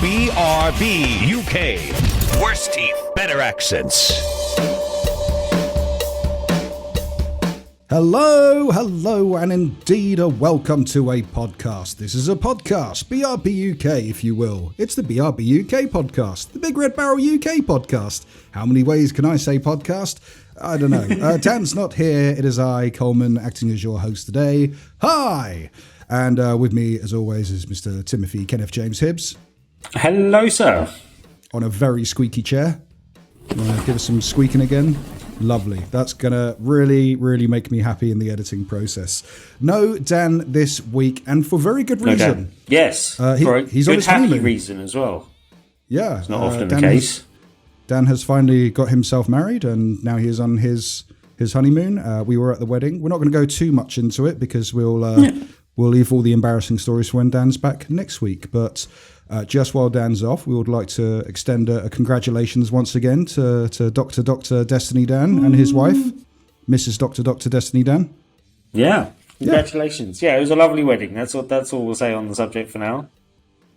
BRB UK. Worse teeth, better accents. Hello, and indeed a welcome to a podcast. This is a podcast, BRB UK, if you will. It's the BRB UK podcast, the Big Red Barrel UK podcast. How many ways can I say podcast? I don't know. Dan's not here. It is I, Coleman, acting as your host today. Hi! And with me, as always, is Mr. Timothy Kenneth James Hibbs. Hello, sir. On a very squeaky chair. You want to give us some squeaking again? Lovely. That's going to really make me happy in the editing process. No Dan this week, and for very good reason. No, yes. For he's on his happy honeymoon. Reason as well. Yeah. It's not often the case. Dan has finally got himself married, and now he is on his honeymoon. We were at the wedding. We're not going to go too much into it because we'll leave all the embarrassing stories for when Dan's back next week. But just while Dan's off, we would like to extend a congratulations once again to Dr. Destiny Dan and his wife, Mrs. Dr. Destiny Dan. Yeah, congratulations. Yeah, it was a lovely wedding. That's all we'll say on the subject for now.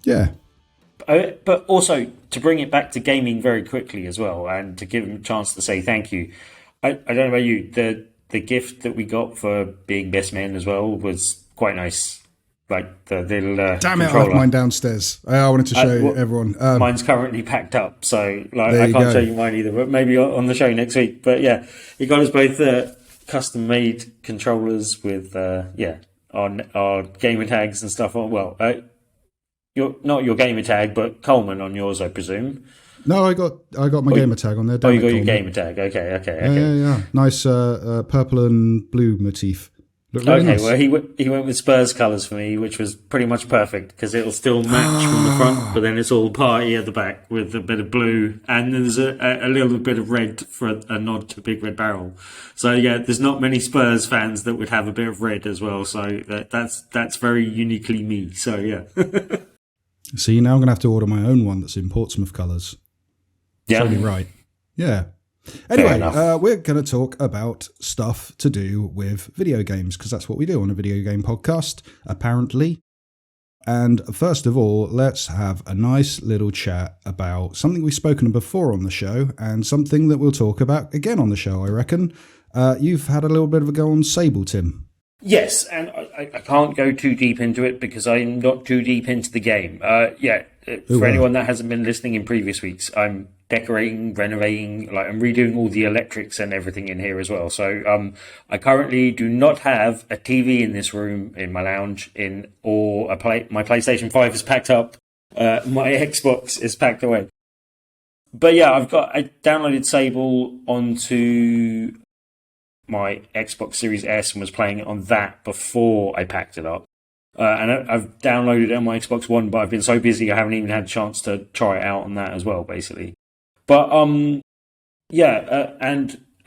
Yeah. But also, to bring it back to gaming very quickly as well, and to give him a chance to say thank you. I don't know about you, the gift that we got for being best men as well was quite nice. Like the little damn it, controller. I have mine downstairs. I wanted to show everyone. Mine's currently packed up, so I can't show you mine either. But maybe on the show next week. But yeah, he got us both custom-made controllers with our gamer tags and stuff on. Well, not your gamer tag, but Coleman on yours, I presume. No, I got my gamer tag on there. You got your gamer tag. Okay. Yeah. Nice purple and blue motif. Really nice. Well, he went with Spurs colours for me, which was pretty much perfect because it'll still match from the front, but then it's all party at the back with a bit of blue, and there's a little bit of red for a nod to BigRedBarel. So yeah, there's not many Spurs fans that would have a bit of red as well. So that's very uniquely me. So yeah. See, now I'm gonna have to order my own one that's in Portsmouth colours. Yeah, only right. Yeah. Anyway, we're going to talk about stuff to do with video games, because that's what we do on a video game podcast, apparently. And first of all, let's have a nice little chat about something we've spoken of before on the show, and something that we'll talk about again on the show, I reckon. You've had a little bit of a go on Sable, Tim. Yes, and I can't go too deep into it because I'm not too deep into the game. For anyone that hasn't been listening in previous weeks, I'm decorating, renovating, I'm redoing all the electrics and everything in here as well. So I currently do not have a TV in this room, in my lounge, my PlayStation 5 is packed up, my Xbox is packed away. But yeah, I downloaded Sable onto my Xbox Series S and was playing it on that before I packed it up. And I've downloaded it on my Xbox One, but I've been so busy I haven't even had a chance to try it out on that as well, basically. But and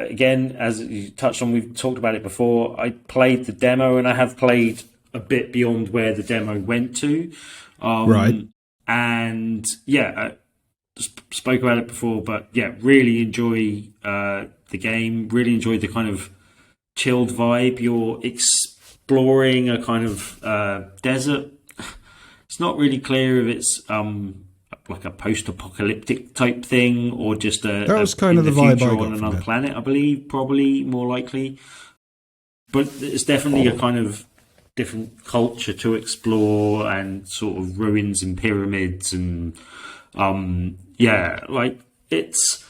again, as you touched on, we've talked about it before, I played the demo and I have played a bit beyond where the demo went to. Right. And I spoke about it before, but yeah, really enjoy the game, really enjoy the kind of chilled vibe. You're exploring a kind of desert. It's not really clear if it's like a post-apocalyptic type thing or just that was kind of the vibe I got on another planet. I believe probably more likely, but it's definitely a kind of different culture to explore and sort of ruins and pyramids and it's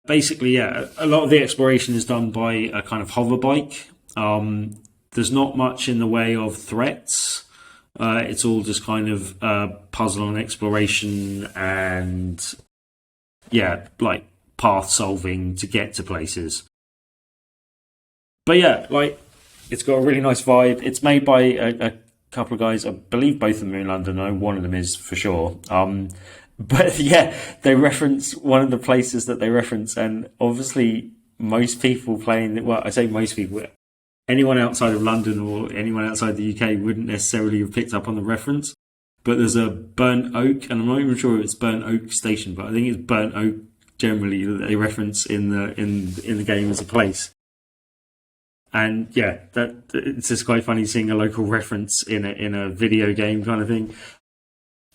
basically a lot of the exploration is done by a kind of hover bike. There's not much in the way of threats. It's all just kind of puzzle and exploration and path solving to get to places. But it's got a really nice vibe. It's made by a couple of guys. I believe both of them are in London. I know one of them is for sure. But yeah, they reference one of the places that they reference, and obviously most people playing, well, I say most people, anyone outside of London or anyone outside the UK wouldn't necessarily have picked up on the reference. But there's a Burnt Oak, and I'm not even sure if it's Burnt Oak Station, but I think it's Burnt Oak generally that they reference in the game as a place. And yeah, it's just quite funny seeing a local reference in a video game kind of thing.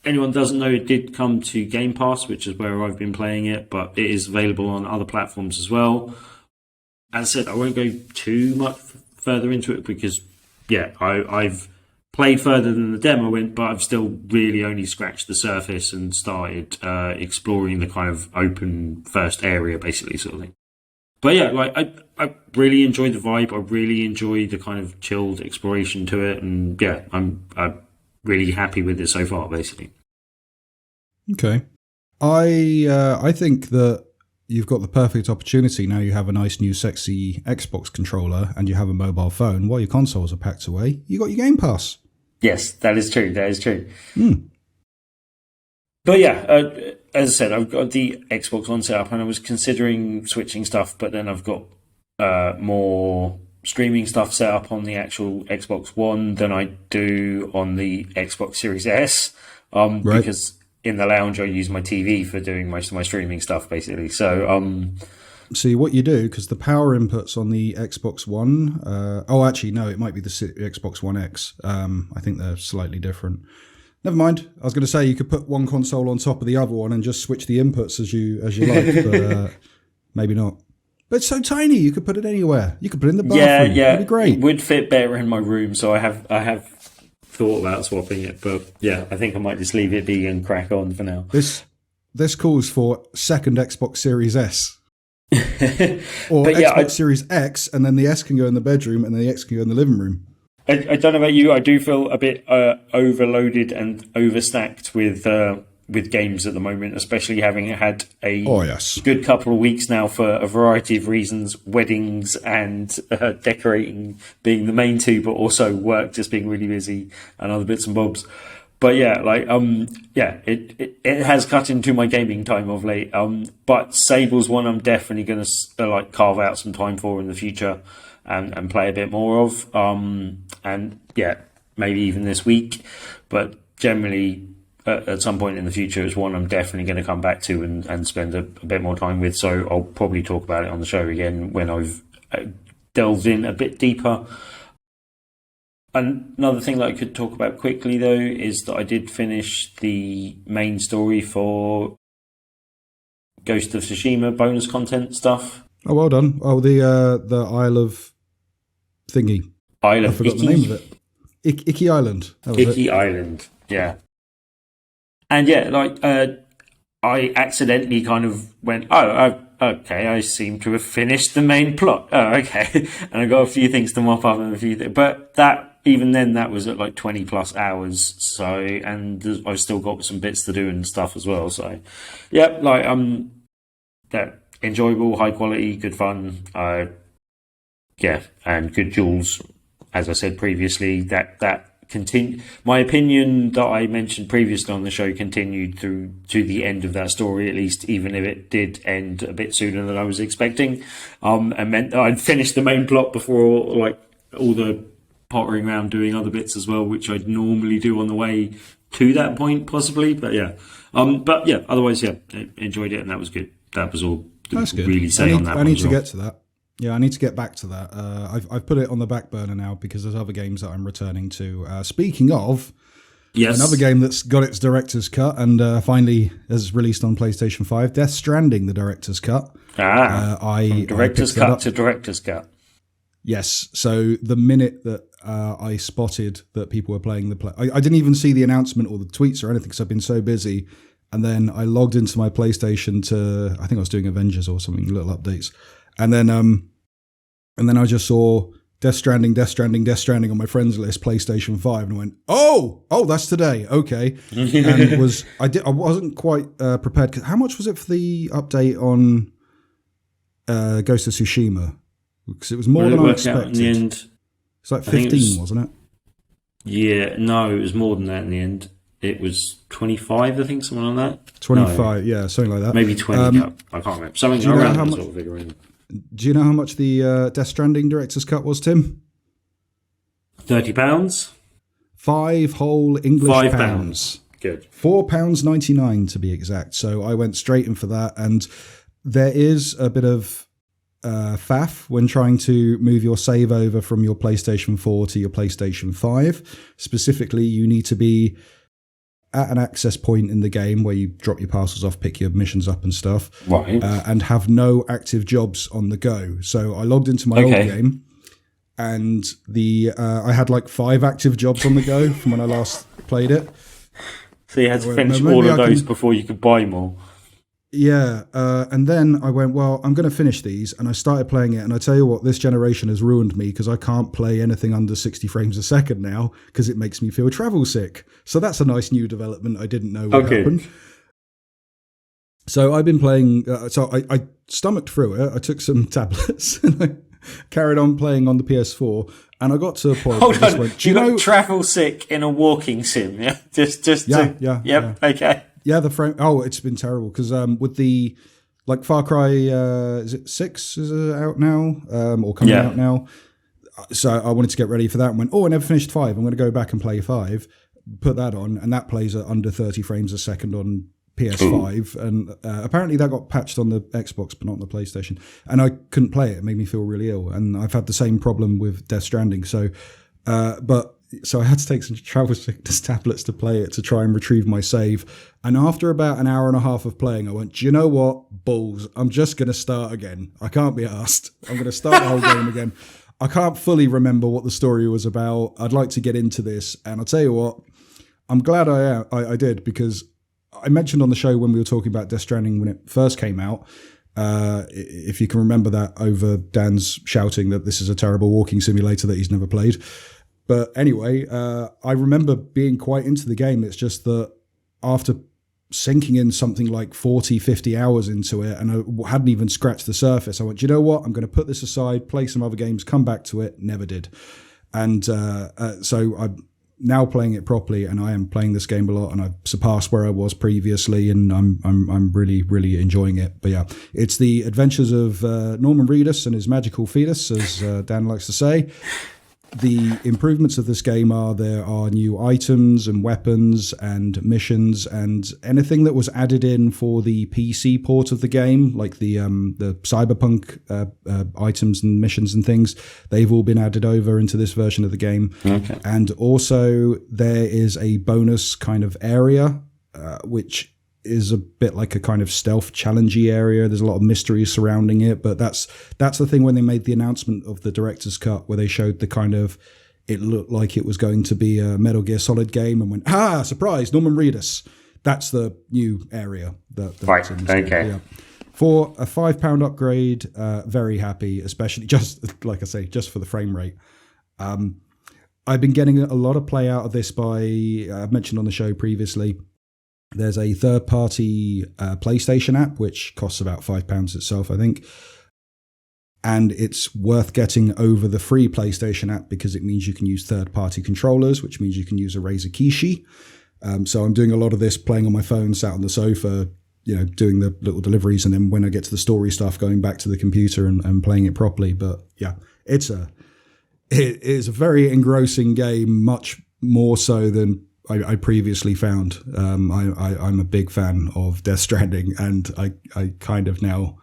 anyone doesn't know, it did come to Game Pass, which is where I've been playing it, but it is available on other platforms as well. As I said, I won't go too much further into it because, I've played further than the demo went, but I've still really only scratched the surface and started exploring the kind of open first area, basically, sort of thing. But yeah, I really enjoy the vibe. I really enjoy the kind of chilled exploration to it, and I'm really happy with it so far, basically. Okay, I think that you've got the perfect opportunity now. You have a nice new sexy Xbox controller and you have a mobile phone while your consoles are packed away. You got your Game Pass. Yes, that is true. That is true. Mm. But as I said, I've got the Xbox One set up and I was considering switching stuff, but then I've got more streaming stuff set up on the actual Xbox One than I do on the Xbox Series S. Right. Because in the lounge I use my TV for doing most of my streaming stuff, basically. So, see what you do, because the power inputs on the Xbox One. It might be the Xbox One X. I think they're slightly different. Never mind. I was going to say you could put one console on top of the other one and just switch the inputs as you like, but maybe not. But it's so tiny, you could put it anywhere. You could put it in the bathroom. Yeah, that'd be great. It would fit better in my room, so I have thought about swapping it, but I think I might just leave it be and crack on for now. This calls for second Xbox Series S. Or Xbox Series X, and then the S can go in the bedroom and the X can go in the living room. I don't know about you, I do feel a bit overloaded and overstacked with games at the moment, especially having had a good couple of weeks now for a variety of reasons, weddings and decorating being the main two, but also work just being really busy and other bits and bobs. But it has cut into my gaming time of late. But Sable's one I'm definitely going to carve out some time for in the future and play a bit more of. Maybe even this week. But generally, at some point in the future, it's one I'm definitely going to come back to and spend a bit more time with. So I'll probably talk about it on the show again when I've delved in a bit deeper. Another thing that I could talk about quickly, though, is that I did finish the main story for Ghost of Tsushima bonus content stuff. Oh, well done. Oh, the Isle of thingy. Isle of I forgot the name of it. Icky Island. Icky Island, yeah. And I accidentally kind of went, okay, I seem to have finished the main plot. Oh, okay. And I got a few things to mop up and a few things. But even then, that was at 20 plus hours. So, and I've still got some bits to do and stuff as well. So, enjoyable, high quality, good fun. And good jewels. As I said previously, that my opinion that I mentioned previously on the show continued through to the end of that story, at least, even if it did end a bit sooner than I was expecting, and meant that I'd finished the main plot before all the pottering around doing other bits as well, which I'd normally do on the way to that point, possibly. But otherwise, enjoyed it, and that was good. That was all That's good. Really say on that. I need to get to that. Yeah, I need to get back to that. I've put it on the back burner now because there's other games that I'm returning to. Speaking of, another game that's got its director's cut and finally is released on PlayStation 5, Death Stranding, the director's cut. From director's cut to director's cut. Yes, so the minute that I spotted that people were playing I didn't even see the announcement or the tweets or anything because I've been so busy. And then I logged into my PlayStation to, I think I was doing Avengers or something, little updates. And then I just saw Death Stranding on my friends list, PlayStation 5, and I went, oh, that's today, okay. And I wasn't quite prepared. How much was it for the update on Ghost of Tsushima? Because it was more than I expected. In the end, it's like 15, wasn't it? Yeah, no, it was more than that in the end. It was 25, I think, something like that. 25, yeah, something like that. Maybe 20. I can't remember. Something around that sort of figure in. Do you know how much the Death Stranding director's cut was, Tim? £30? 5 whole English pounds. Good. £4.99 to be exact. So I went straight in for that. And there is a bit of faff when trying to move your save over from your PlayStation 4 to your PlayStation 5. Specifically, you need to be at an access point in the game where you drop your parcels off, pick your missions up and stuff, right, and have no active jobs on the go. So I logged into my old game, and I had like 5 active jobs on the go from when I last played it. So you had to finish all of those before you could buy more. Yeah, and then I went, well, I'm going to finish these, and I started playing it, and I tell you what, this generation has ruined me because I can't play anything under 60 frames a second now because it makes me feel travel sick. So that's a nice new development I didn't know would happen. So I've been playing, I stomached through it, I took some tablets, and I carried on playing on the PS4, and I got to a point where I just went, you got travel sick in a walking sim, yeah? Okay. Yeah, the frame. Oh, it's been terrible because with the Far Cry, is it 6 is out now or coming out now? So I wanted to get ready for that and went, I never finished 5. I'm going to go back and play 5, put that on, and that plays at under 30 frames a second on PS5. Ooh. And apparently that got patched on the Xbox, but not on the PlayStation. And I couldn't play it. It made me feel really ill. And I've had the same problem with Death Stranding. So, So I had to take some travel sickness tablets to play it to try and retrieve my save. And after about an hour and a half of playing, I went, do you know what? Balls. I'm just going to start again. I can't be arsed. I'm going to start the whole game again. I can't fully remember what the story was about. I'd like to get into this. And I'll tell you what, I'm glad I did, because I mentioned on the show when we were talking about Death Stranding when it first came out, if you can remember that, over Dan's shouting that this is a terrible walking simulator that he's never played. But anyway, I remember being quite into the game. It's just that after sinking in something like 40, 50 hours into it, and I hadn't even scratched the surface, I went, you know what? I'm going to put this aside, play some other games, come back to it. Never did. And so I'm now playing it properly, and I am playing this game a lot, and I've surpassed where I was previously, and I'm really, really enjoying it. But yeah, it's the adventures of Norman Reedus and his magical fetus, as Dan likes to say. The improvements of this game are there are new items and weapons and missions and anything that was added in for the PC port of the game, like the Cyberpunk items and missions and things. They've all been added over into this version of the game. Okay. And also there is a bonus kind of area, which is a bit like a kind of stealth challengey area. There's a lot of mystery surrounding it, but that's the thing when they made the announcement of the director's cut, where they showed the kind of, it looked like it was going to be a Metal Gear Solid game, and went, surprise, Norman Reedus. That's the new area. That's right, okay. Yeah. For a £5 upgrade, very happy, especially just, like I say, just for the frame rate. I've been getting a lot of play out of this I've mentioned on the show previously, there's a third-party PlayStation app, which costs about £5 itself, I think. And it's worth getting over the free PlayStation app because it means you can use third-party controllers, which means you can use a Razer Kishi. So I'm doing a lot of this playing on my phone, sat on the sofa, doing the little deliveries. And then when I get to the story stuff, going back to the computer and playing it properly. But yeah, it is a very engrossing game, much more so than I previously found. I'm a big fan of Death Stranding, and I kind of now,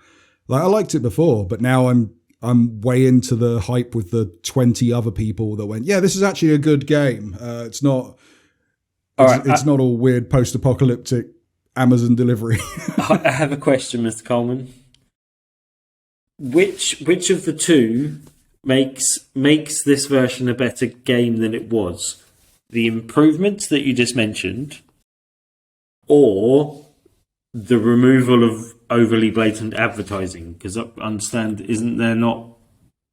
I liked it before, but now I'm way into the hype with the 20 other people that went, yeah, this is actually a good game. It's not all weird post-apocalyptic Amazon delivery. I have a question, Mr. Coleman. Which of the two makes this version a better game than it was? The improvements that you just mentioned, or the removal of overly blatant advertising? Because I understand, isn't there not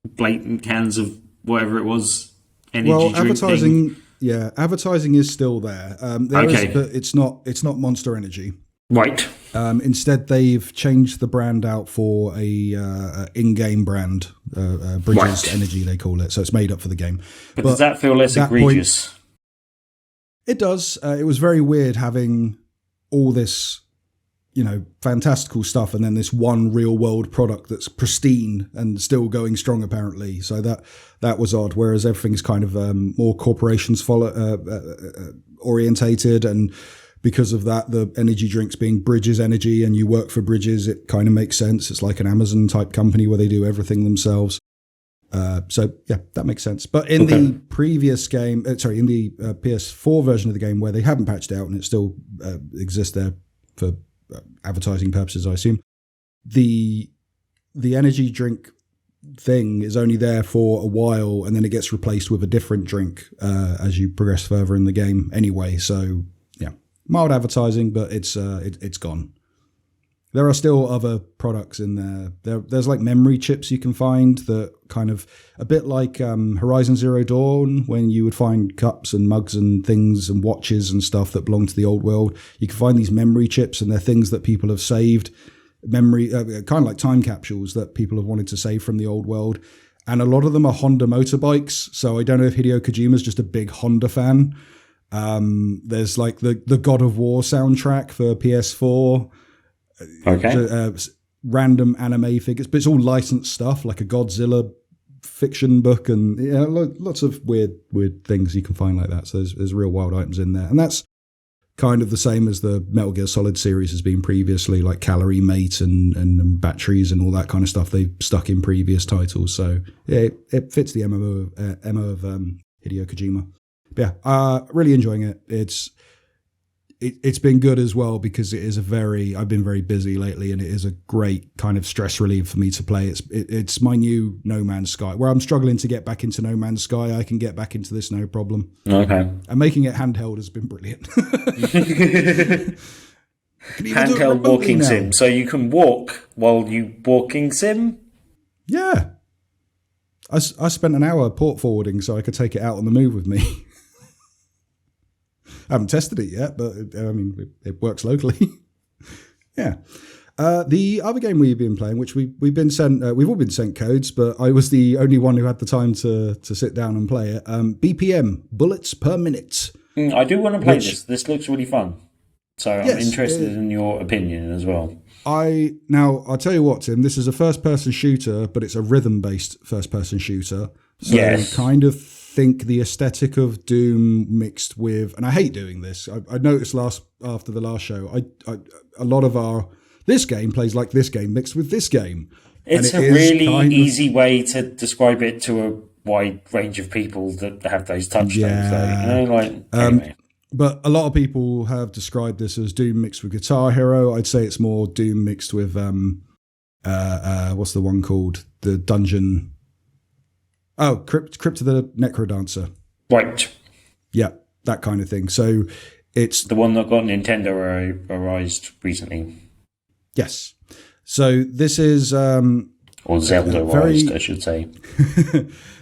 blatant cans of whatever it was, energy advertising thing? Yeah, advertising is still there. Is, but it's not Monster Energy. Right. Instead, they've changed the brand out for a in-game brand, Bridges Energy, they call it. So it's made up for the game. But does that feel less egregious? It does. It was very weird having all this, fantastical stuff, and then this one real-world product that's pristine and still going strong, apparently. So that was odd. Whereas everything's kind of more corporations orientated, and because of that, the energy drinks being Bridges Energy, and you work for Bridges, it kind of makes sense. It's like an Amazon type company where they do everything themselves. So yeah, that makes sense. But in the previous game, in the PS4 version of the game where they haven't patched out and it still exists there for advertising purposes, I assume, the energy drink thing is only there for a while and then it gets replaced with a different drink as you progress further in the game anyway. So yeah, mild advertising, but it's gone. There are still other products in there. There's like memory chips you can find that kind of a bit like Horizon Zero Dawn, when you would find cups and mugs and things and watches and stuff that belong to the old world. You can find these memory chips, and they're things that people have saved, memory kind of like time capsules that people have wanted to save from the old world. And a lot of them are Honda motorbikes. So I don't know if Hideo Kojima's just a big Honda fan. There's like the God of War soundtrack for PS4. Okay. Random anime figures, but it's all licensed stuff, like a Godzilla fiction book, and lots of weird things you can find like that. So there's real wild items in there, and that's kind of the same as the Metal Gear Solid series has been previously, like Calorie Mate and batteries and all that kind of stuff they've stuck in previous titles. So yeah, it fits the MO of Hideo Kojima. But yeah, really enjoying it. It's been good as well because I've been very busy lately, and it is a great kind of stress relief for me to play. It's my new No Man's Sky. Where I'm struggling to get back into No Man's Sky, I can get back into this no problem. Okay. And making it handheld has been brilliant. Handheld walking sim. So you can walk while you walking sim? Yeah. I spent an hour port forwarding so I could take it out on the move with me. I haven't tested it yet, but it works locally. Yeah. The other game we've been playing, which we've all been sent codes, but I was the only one who had the time to sit down and play it. BPM, Bullets Per Minute. I do want to play this. This looks really fun. So I'm interested in your opinion as well. I'll tell you what, Tim, this is a first-person shooter, but it's a rhythm-based first-person shooter. So kind of think the aesthetic of Doom mixed with, and I hate doing this. I noticed after the last show, a lot of this game plays like this game mixed with this game. It's a really easy way to describe it to a wide range of people that have those touchstones. Anyway. But a lot of people have described this as Doom mixed with Guitar Hero. I'd say it's more Doom mixed with what's the one called? The dungeon. Oh, Crypt of the Necrodancer. Right. Yeah, that kind of thing. So it's the one that got Nintendo-ized recently. Yes. So this is or Zelda-ized, I should say.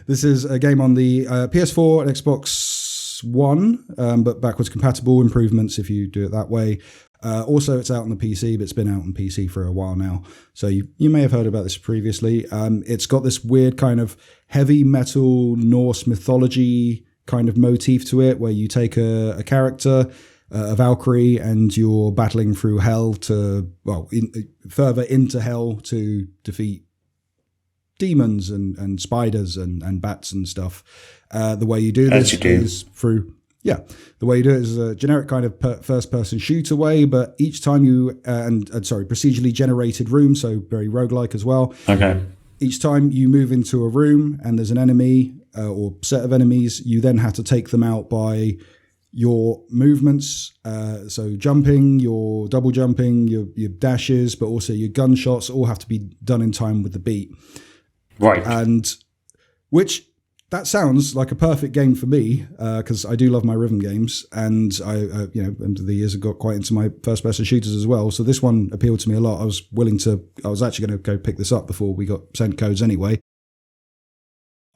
This is a game on the PS4 and Xbox One, but backwards compatible improvements if you do it that way. Also, it's out on the PC, but it's been out on PC for a while now. So you may have heard about this previously. It's got this weird kind of heavy metal Norse mythology kind of motif to it, where you take a character, a Valkyrie, and you're battling through hell further into hell to defeat demons and spiders and bats and stuff. The way you do this is through... Yeah, the way you do it is a generic kind of first-person shooter way, but each time procedurally generated room, so very roguelike as well. Okay. Each time you move into a room and there's an enemy or set of enemies, you then have to take them out by your movements. So jumping, your double jumping, your dashes, but also your gunshots all have to be done in time with the beat. Right. And which... That sounds like a perfect game for me because I do love my rhythm games, and I, over the years, I got quite into my first-person shooters as well. So this one appealed to me a lot. I was actually going to go pick this up before we got sent codes anyway.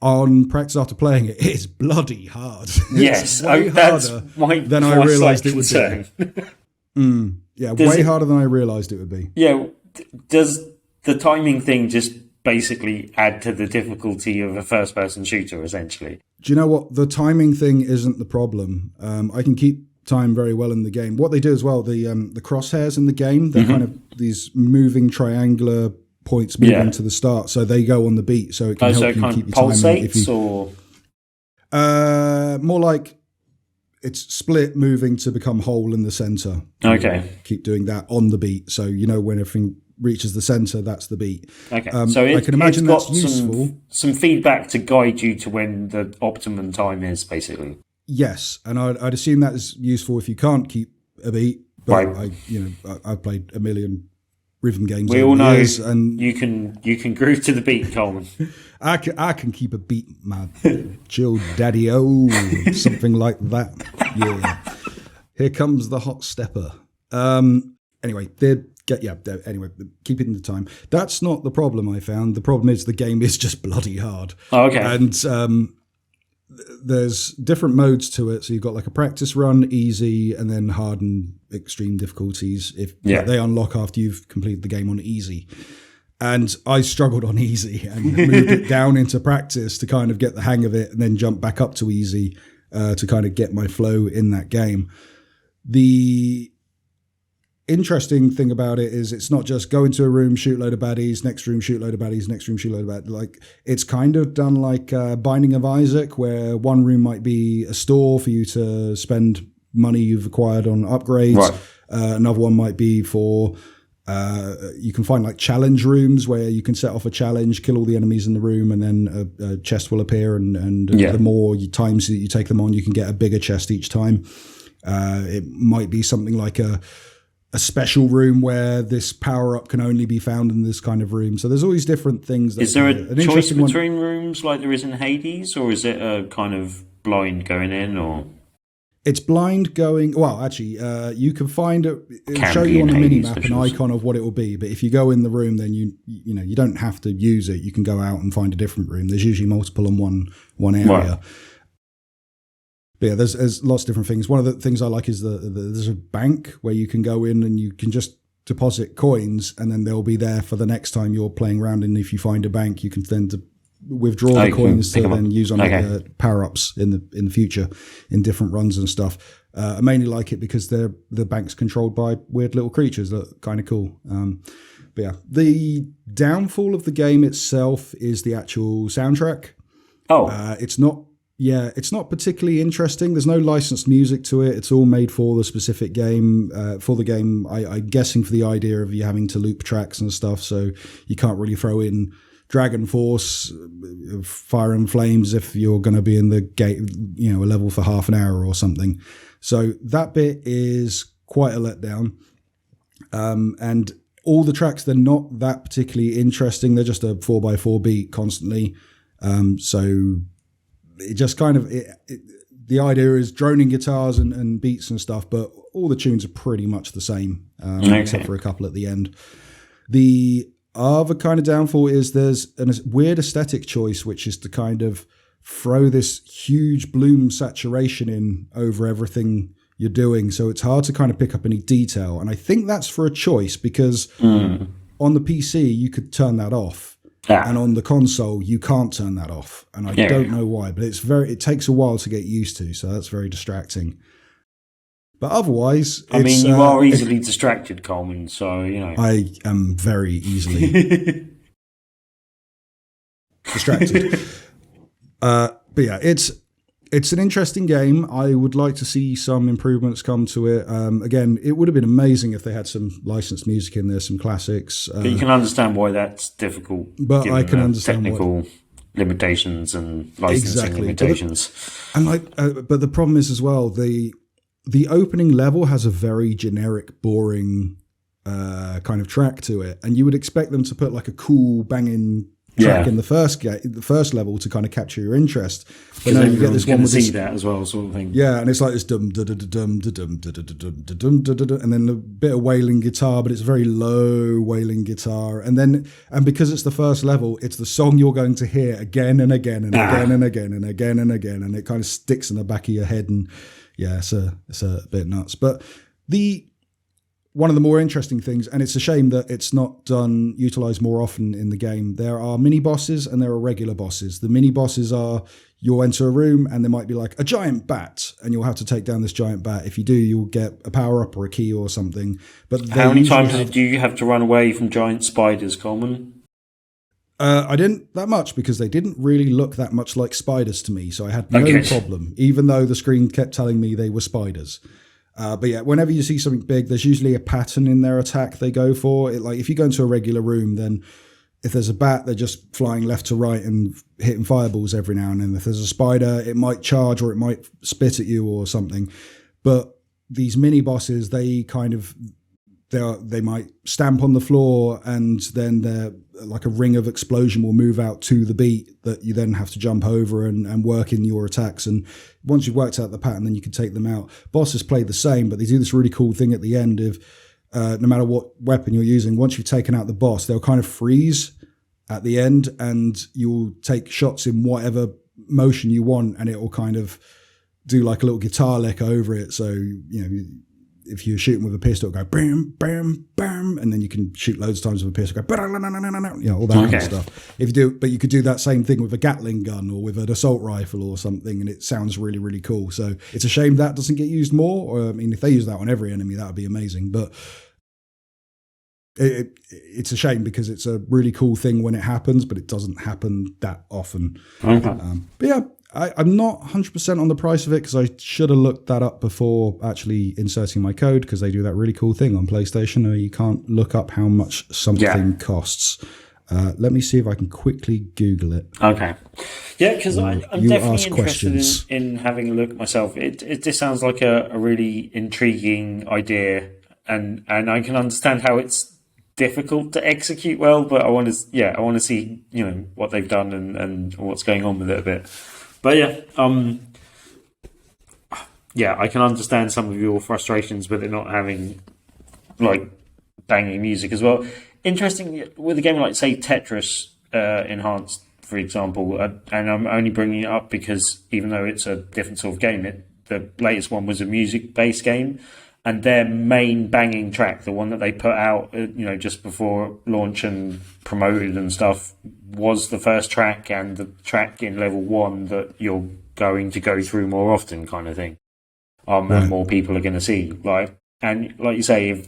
On practice after playing it, it's bloody hard. Yes, way harder than I realised it would be. Way harder than I realised it would be. Yeah, does the timing thing just basically add to the difficulty of a first-person shooter, essentially? Do you know what? The timing thing isn't the problem. I can keep time very well in the game. What they do as well, the crosshairs in the game, they're kind of these moving triangular points moving to the start, so they go on the beat, so it can help you keep your timing. More like it's split moving to become whole in the center. Okay. Keep doing that on the beat, so you know when everything reaches the center, that's the beat. Okay, so I can imagine it's got that's useful. Some feedback to guide you to when the optimum time is, basically. Yes, and I'd assume that is useful if you can't keep a beat. But right. I've played a million rhythm games. We all know, and you can groove to the beat, Coleman. I can keep a beat, my chill daddy, something like that. Yeah. Here comes the hot stepper. Anyway, keep it in the time. That's not the problem I found. The problem is the game is just bloody hard. Oh, okay. And there's different modes to it. So you've got like a practice run, easy, and then hard and extreme difficulties. They unlock after you've completed the game on easy. And I struggled on easy and moved it down into practice to kind of get the hang of it, and then jump back up to easy to kind of get my flow in that game. The interesting thing about it is it's not just go into a room, shoot a load of baddies, next room, shoot a load of baddies, next room, shoot a load of baddies. Like, it's kind of done like Binding of Isaac, where one room might be a store for you to spend money you've acquired on upgrades. Right. Another one might be for you can find like challenge rooms where you can set off a challenge, kill all the enemies in the room, and then a chest will appear, and the more times that you take them on, you can get a bigger chest each time. It might be something like a special room where this power up can only be found in this kind of room. So there's always different things. Is there a choice between rooms like there is in Hades, or is it a kind of blind going in, or? It's blind going. Well, actually, you can find it. It'll show you on the mini map an icon of what it will be. But if you go in the room, then you don't have to use it. You can go out and find a different room. There's usually multiple in one area. Right. But yeah, there's lots of different things. One of the things I like is there's a bank where you can go in and you can just deposit coins, and then they'll be there for the next time you're playing around. And if you find a bank, you can then withdraw the coins to then use on power-ups in the future in different runs and stuff. I mainly like it because the bank's controlled by weird little creatures that are kind of cool. But yeah, the downfall of the game itself is the actual soundtrack. It's not particularly interesting. There's no licensed music to it. It's all made for the specific game. I'm guessing for the idea of you having to loop tracks and stuff, so you can't really throw in Dragon Force, Fire and Flames if you're going to be in the game, a level for half an hour or something. So that bit is quite a letdown. And all the tracks, they're not that particularly interesting. They're just a 4x4 beat constantly. So it just kind of, the idea is droning guitars and beats and stuff, but all the tunes are pretty much the same, except for a couple at the end. The other kind of downfall is there's a weird aesthetic choice, which is to kind of throw this huge bloom saturation in over everything you're doing. So it's hard to kind of pick up any detail. And I think that's for a choice because on the PC, you could turn that off. And on the console, you can't turn that off. And I don't know why, but it takes a while to get used to. So that's very distracting. But otherwise, you are easily distracted, Coleman. So, I am very easily distracted. But yeah, it's an interesting game. I would like to see some improvements come to it. Again, it would have been amazing if they had some licensed music in there, some classics. But you can understand why that's difficult. But I can understand technical limitations and licensing limitations. But the problem is as well, the opening level has a very generic, boring kind of track to it, and you would expect them to put like a cool, banging track in the first level to kind of capture your interest. But no, you get this one with see that as well, sort of thing. Yeah, and it's like this dum dum dum dum dum dum, and then a bit of wailing guitar, but it's very low wailing guitar, and because it's the first level, it's the song you're going to hear again and again and again and again and again and again, and it kind of sticks in the back of your head, and yeah, it's a bit nuts. But one of the more interesting things, and it's a shame that it's not utilized more often in the game, there are mini bosses and there are regular bosses. The mini bosses are, you'll enter a room and there might be like a giant bat, and you'll have to take down this giant bat. If you do, you'll get a power up or a key or something. But how many times do you have to run away from giant spiders, Coleman? I didn't that much because they didn't really look that much like spiders to me, so I had no problem, even though the screen kept telling me they were spiders. But yeah, whenever you see something big, there's usually a pattern in their attack they go for. Like if you go into a regular room, then if there's a bat, they're just flying left to right and hitting fireballs every now and then. If there's a spider, it might charge or it might spit at you or something. But these mini bosses, they might stamp on the floor, and then they're like a ring of explosion will move out to the beat that you then have to jump over and work in your attacks. And once you've worked out the pattern, then you can take them out. Bosses play the same, but they do this really cool thing at the end of no matter what weapon you're using, once you've taken out the boss, they'll kind of freeze at the end, and you'll take shots in whatever motion you want, and it will kind of do like a little guitar lick over it. So, if you're shooting with a pistol, it'll go bam, bam, bam, and then you can shoot loads of times with a pistol, go all that kind of stuff. But you could do that same thing with a Gatling gun or with an assault rifle or something, and it sounds really, really cool. So it's a shame that doesn't get used more. Or, if they use that on every enemy, that would be amazing. But it's a shame because it's a really cool thing when it happens, but it doesn't happen that often. Okay. But yeah, I'm not 100% on the price of it because I should have looked that up before actually inserting my code, because they do that really cool thing on PlayStation where you can't look up how much something costs. Let me see if I can quickly Google it. Okay. Yeah, because I'm definitely interested in having a look myself. It just sounds like a really intriguing idea, and I can understand how it's difficult to execute well, but I want to see what they've done and what's going on with it a bit. But I can understand some of your frustrations with it not having like banging music as well. Interesting with a game like, say, Tetris Enhanced, for example, and I'm only bringing it up because even though it's a different sort of game, the latest one was a music-based game, and their main banging track, the one that they put out, just before launch and promoted and stuff, was the first track and the track in level 1 that you're going to go through more often, kind of thing. And more people are going to see. And like you say,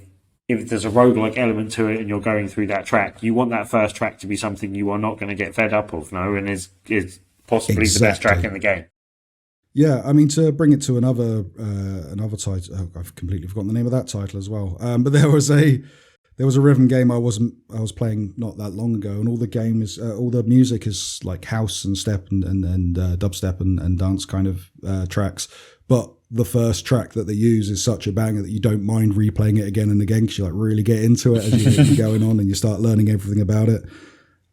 if there's a roguelike element to it and you're going through that track, you want that first track to be something you are not going to get fed up of, and is possibly the best track in the game. Yeah, to bring it to another title, I've completely forgotten the name of that title as well. But there was a rhythm game I was playing not that long ago, and all the music is like house and step and dubstep and dance kind of tracks. But the first track that they use is such a banger that you don't mind replaying it again and again because you really get into it as you're going on and you start learning everything about it.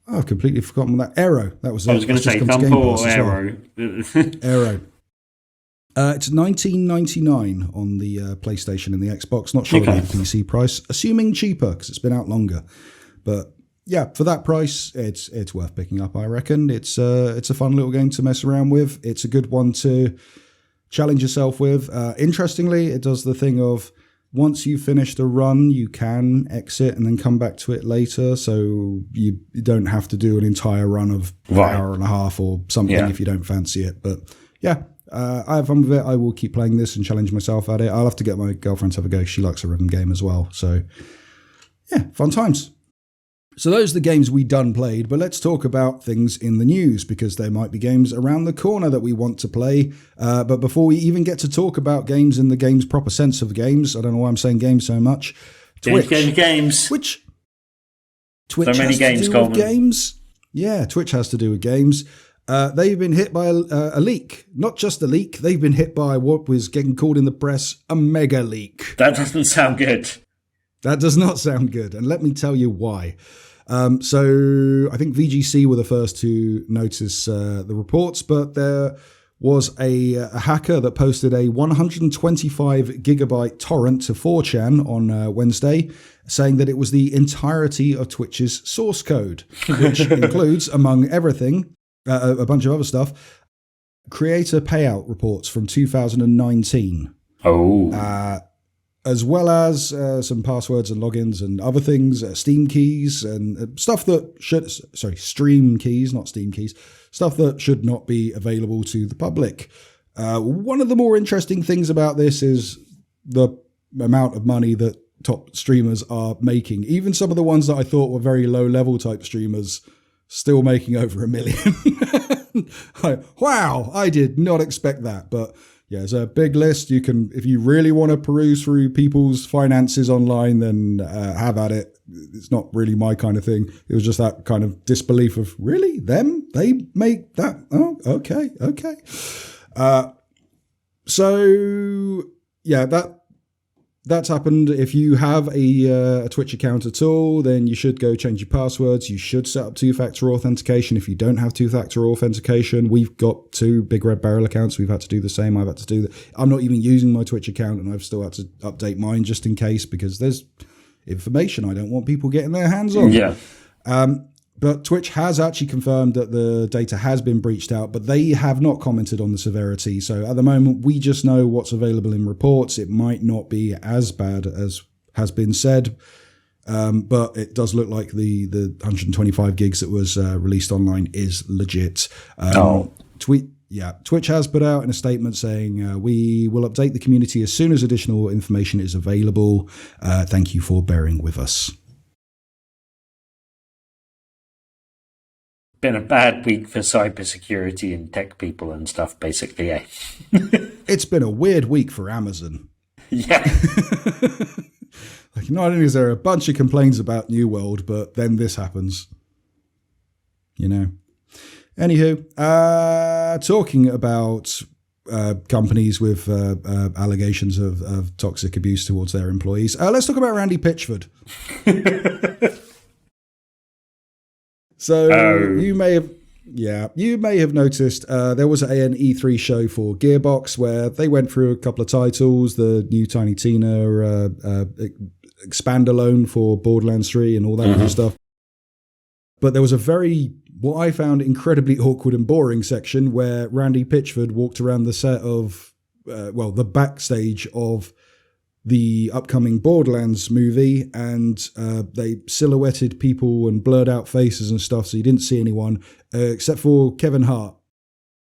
Oh, I've completely forgotten that. Arrow. That was. I was going to say Thumper or Arrow. Arrow. It's $19.99 on the PlayStation and the Xbox. Not sure the PC price. Assuming cheaper because it's been out longer. But yeah, for that price, it's worth picking up. I reckon it's a fun little game to mess around with. It's a good one to challenge yourself with. Interestingly, it does the thing of once you've finished a run, you can exit and then come back to it later. So you don't have to do an entire run of an hour and a half or something if you don't fancy it. But yeah. I have fun with it. I will keep playing this and challenge myself at it. I'll have to get my girlfriend to have a go. She likes a rhythm game as well. So, yeah, fun times. So those are the games we done played, but let's talk about things in the news because there might be games around the corner that we want to play. But before we even get to talk about games in the game's proper sense of games, I don't know why I'm saying games so much. Games. Twitch so many games, Coleman. Games. Yeah, Twitch has to do with games. They've been hit by a leak. Not just a leak. They've been hit by what was getting called in the press a mega leak. That doesn't sound good. That does not sound good. And let me tell you why. So I think VGC were the first to notice the reports, but there was a hacker that posted a 125 gigabyte torrent to 4chan on Wednesday, saying that it was the entirety of Twitch's source code, which includes, among everything, a bunch of other stuff, creator payout reports from 2019. As well as some passwords and logins and other things, Steam keys and stuff that Stream keys, not Steam keys, stuff that should not be available to the public. One of the more interesting things about this is the amount of money that top streamers are making. Even some of the ones that I thought were very low level type streamers still making over $1 million. Wow, I did not expect that. But Yeah, there's a big list. You can, if you really want to peruse through people's finances online, then have at it. It's not really my kind of thing. It was just that kind of disbelief of, really? Them? They make that? Oh, okay. So, yeah, that's happened. If you have a Twitch account at all, then you should go change your passwords. You should set up two-factor authentication. If you don't have two-factor authentication, we've got 2 BigRedBarel accounts. We've had to do the same. I've had to do that. I'm not even using my Twitch account, and I've still had to update mine just in case, because there's information I don't want people getting their hands on. Yeah. But Twitch has actually confirmed that the data has been breached out, but they have not commented on the severity. So at the moment, we just know what's available in reports. It might not be as bad as has been said, but it does look like the 125 gigs that was released online is legit. Twitch has put out in a statement saying, we will update the community as soon as additional information is available. Thank you for bearing with us. Been a bad week for cybersecurity and tech people and stuff, basically, eh? It's been a weird week for Amazon. Yeah. Like, not only is there a bunch of complaints about New World, but then this happens. You know. Anywho, talking about companies with allegations of toxic abuse towards their employees, let's talk about Randy Pitchford. So you may have noticed there was an E3 show for Gearbox where they went through a couple of titles, the new Tiny Tina expand-alone for Borderlands 3 and all that kind of stuff. But there was what I found incredibly awkward and boring section where Randy Pitchford walked around the set of, the backstage of the upcoming Borderlands movie, and they silhouetted people and blurred out faces and stuff, so you didn't see anyone except for Kevin Hart,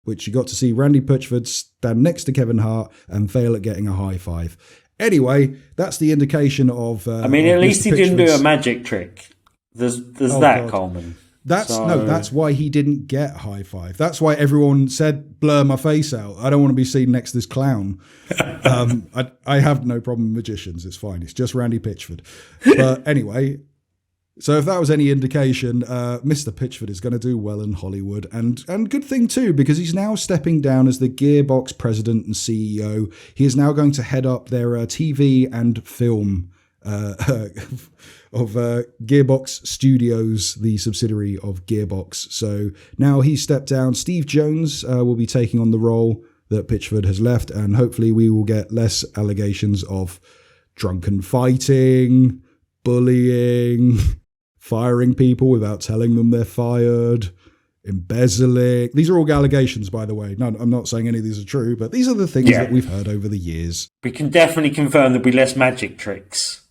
which you got to see Randy Pitchford stand next to Kevin Hart and fail at getting a high five. Anyway, that's the indication of... at least he didn't do a magic trick. There's that, Coleman. That's why he didn't get high five. That's why everyone said, blur my face out. I don't want to be seen next to this clown. I have no problem with magicians. It's fine. It's just Randy Pitchford. But anyway, so if that was any indication, Mr. Pitchford is going to do well in Hollywood. And good thing too, because he's now stepping down as the Gearbox president and CEO. He is now going to head up their TV and film of Gearbox Studios, the subsidiary of Gearbox. So now he's stepped down. Steve Jones will be taking on the role that Pitchford has left, and hopefully we will get less allegations of drunken fighting, bullying, firing people without telling them they're fired, embezzling. These are all allegations, by the way. No, I'm not saying any of these are true, but these are the things that we've heard over the years. We can definitely confirm there'll be less magic tricks.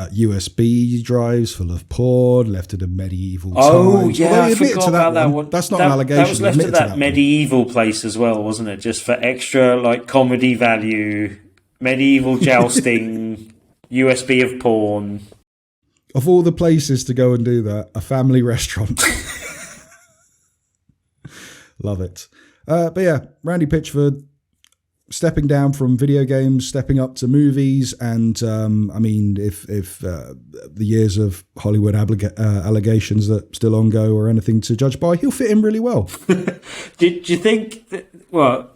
USB drives full of porn left at a medieval time. Oh, yeah, I forgot about that one. That's not an allegation. That was left at that medieval place as well, wasn't it? Just for extra, comedy value, medieval jousting, USB of porn. Of all the places to go and do that, a family restaurant. Love it. But yeah, Randy Pitchford stepping down from video games, stepping up to movies, and if the years of Hollywood allegations that still on go are anything to judge by, he'll fit in really well. Do you think that, well,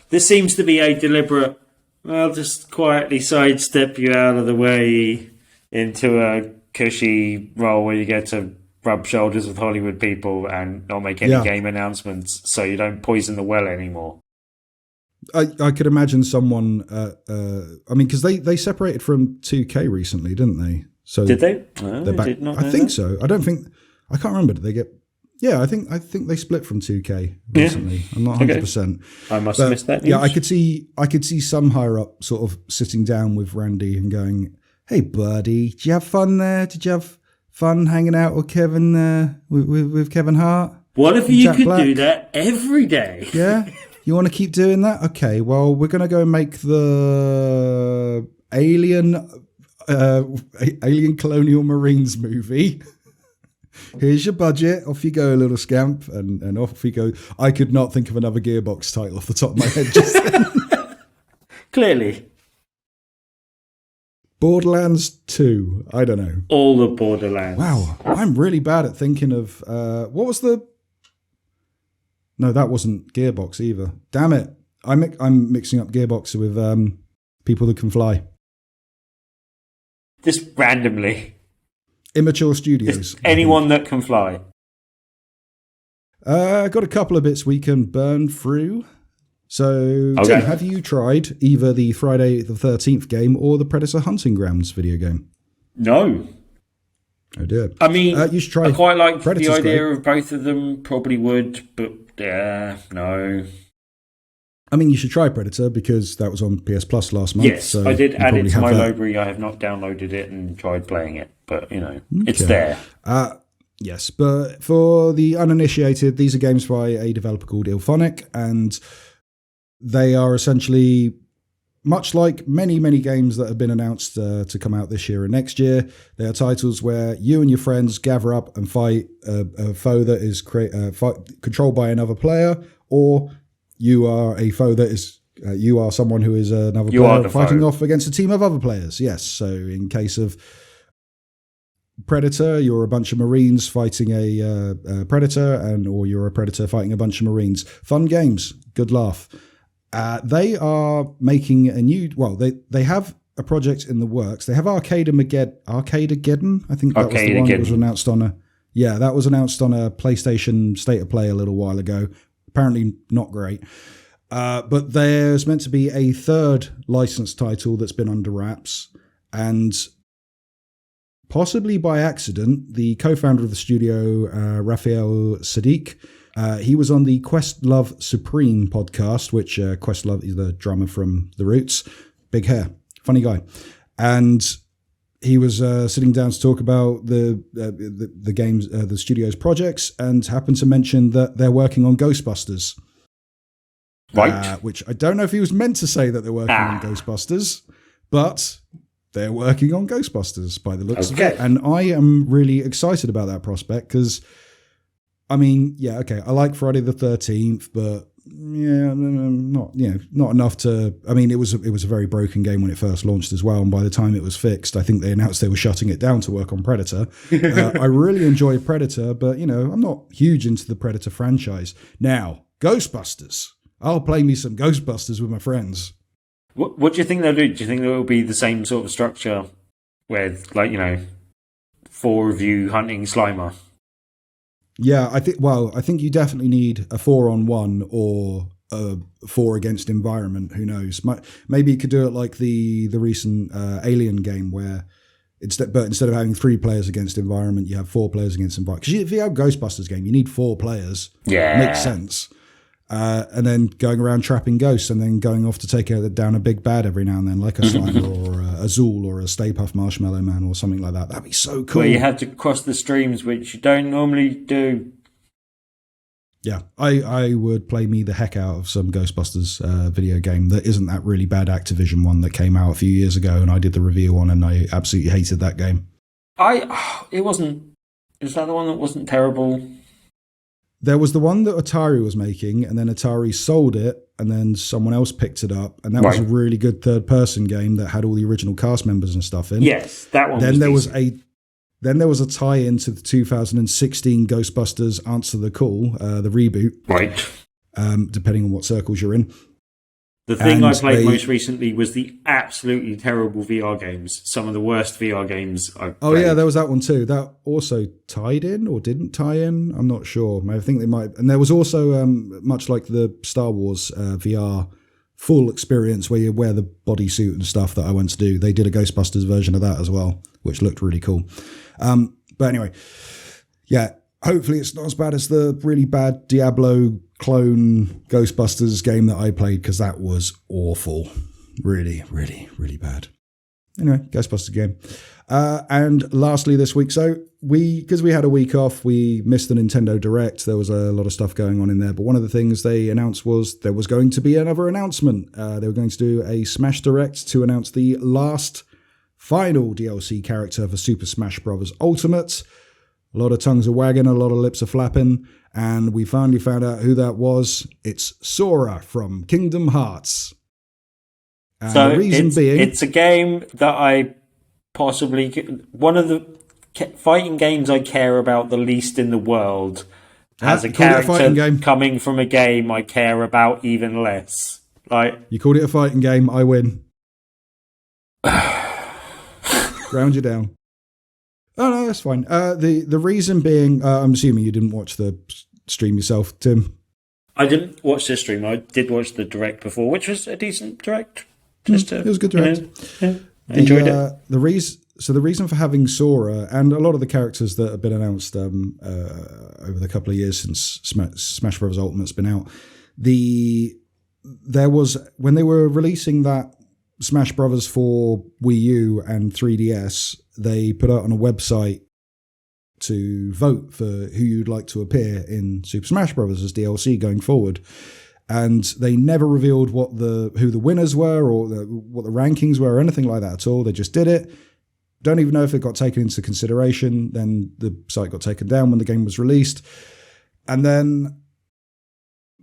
this seems to be a deliberate, just quietly sidestep you out of the way into a cushy role where you get to rub shoulders with Hollywood people and not make any game announcements so you don't poison the well anymore? I could imagine someone, because they separated from 2K recently, didn't they? So did they? Did not I think so. I can't remember. Did they get? Yeah, I think they split from 2K recently. I'm not 100%. I must have missed that news. Yeah, I could see some higher up sort of sitting down with Randy and going, "Hey, buddy, did you have fun there? Did you have fun hanging out with Kevin with Kevin Hart? What if you could do that every day? Yeah." You want to keep doing that? Okay, well, we're going to go make the Alien Colonial Marines movie. Here's your budget. Off you go, little scamp. And off you go. I could not think of another Gearbox title off the top of my head just then. Clearly. Borderlands 2. I don't know. All the Borderlands. Wow. I'm really bad at thinking of... what was the... No, that wasn't Gearbox either. Damn it. I'm mixing up Gearbox with People That Can Fly. Just randomly. Immature Studios. Just anyone that can fly. Got a couple of bits we can burn through. So, Okay. Tim, have you tried either the Friday the 13th game or the Predator Hunting Grounds video game? No. Oh dear. I mean, you should try I quite like Predator's the idea great. of both of them. Probably would, but no. I mean, you should try Predator because that was on PS Plus last month. Yes, so I did you add it probably to have my that. library. I have not downloaded it and tried playing it, but it's Okay. there. Yes, but for the uninitiated, these are games by a developer called Ilphonic, and they are essentially much like many, many games that have been announced to come out this year and next year. They are titles where you and your friends gather up and fight a foe that is controlled by another player, or you are a foe that is you are someone who is another player fighting off against a team of other players. Yes, so in case of Predator, you're a bunch of Marines fighting a Predator, or you're a Predator fighting a bunch of Marines. Fun games, good laugh. They are making a new. Well, they have a project in the works. They have Arcadegeddon. I think that was the one that was announced on a. Yeah, that was announced on a PlayStation State of Play a little while ago. Apparently not great. But there's meant to be a third licensed title that's been under wraps, and possibly by accident, the co-founder of the studio, Raphael Sadiq, he was on the Questlove Supreme podcast, which Questlove is the drummer from The Roots. Big hair, funny guy. And he was sitting down to talk about the games, the studio's projects, and happened to mention that they're working on Ghostbusters. Right. Which I don't know if he was meant to say that they're working on Ghostbusters, but they're working on Ghostbusters by the looks of it. And I am really excited about that prospect because, I mean, yeah, okay, I like Friday the 13th, but yeah, not enough to. I mean, it was a very broken game when it first launched as well, and by the time it was fixed, I think they announced they were shutting it down to work on Predator. I really enjoy Predator, but I'm not huge into the Predator franchise. Now, Ghostbusters, I'll play me some Ghostbusters with my friends. What do you think they'll do? Do you think there will be the same sort of structure with, 4 of you hunting Slimer? Yeah, I think you definitely need a 4-on-1 or a 4 against environment. Who knows? Maybe you could do it like the recent Alien game where instead of having 3 players against environment, you have 4 players against environment. Because if you have a Ghostbusters game, you need 4 players. Yeah, makes sense. And then going around trapping ghosts and then going off to take down a big bad every now and then, like a Slimer or a Zool or a Stay Puft Marshmallow Man or something like that. That'd be so cool. Where you have to cross the streams, which you don't normally do. Yeah, I would play me the heck out of some Ghostbusters video game that isn't that really bad Activision one that came out a few years ago and I did the review on and I absolutely hated that game. Is that the one that wasn't terrible? There was the one that Atari was making, and then Atari sold it, and then someone else picked it up, and that was a really good third-person game that had all the original cast members and stuff in. Yes, that one. Then there was a tie-in to the 2016 Ghostbusters Answer the Call, the reboot. Right. Depending on what circles you're in. The thing I played most recently was the absolutely terrible VR games. Some of the worst VR games I've played. Oh, yeah, there was that one too. That also tied in or didn't tie in. I'm not sure. I think they might. And there was also, much like the Star Wars VR full experience where you wear the bodysuit and stuff that I went to do. They did a Ghostbusters version of that as well, which looked really cool. But anyway, yeah, hopefully it's not as bad as the really bad Diablo clone Ghostbusters game that I played, because that was awful. Really, really, really bad. Anyway, Ghostbusters game. And lastly this week, because we had a week off, we missed the Nintendo Direct. There was a lot of stuff going on in there, but one of the things they announced was there was going to be another announcement. They were going to do a Smash Direct to announce the last final DLC character for Super Smash Bros. Ultimate. A lot of tongues are wagging, a lot of lips are flapping, and we finally found out who that was. It's Sora from Kingdom Hearts. And so the reason being, it's a game that I possibly... One of the fighting games I care about the least in the world has a character coming from a game I care about even less. Like, you called it a fighting game, I win. Ground you down. Oh no, that's fine. The reason being, I'm assuming you didn't watch the stream yourself, Tim. I didn't watch this stream. I did watch the direct before, which was a decent direct. It was a good direct. I enjoyed it. The reason for having Sora and a lot of the characters that have been announced over the couple of years since Smash Bros. Ultimate's been out, there was, when they were releasing that Smash Brothers for Wii U and 3DS, they put out on a website to vote for who you'd like to appear in Super Smash Brothers as DLC going forward. And they never revealed who the winners were or what the rankings were or anything like that at all. They just did it. Don't even know if it got taken into consideration. Then the site got taken down when the game was released. And then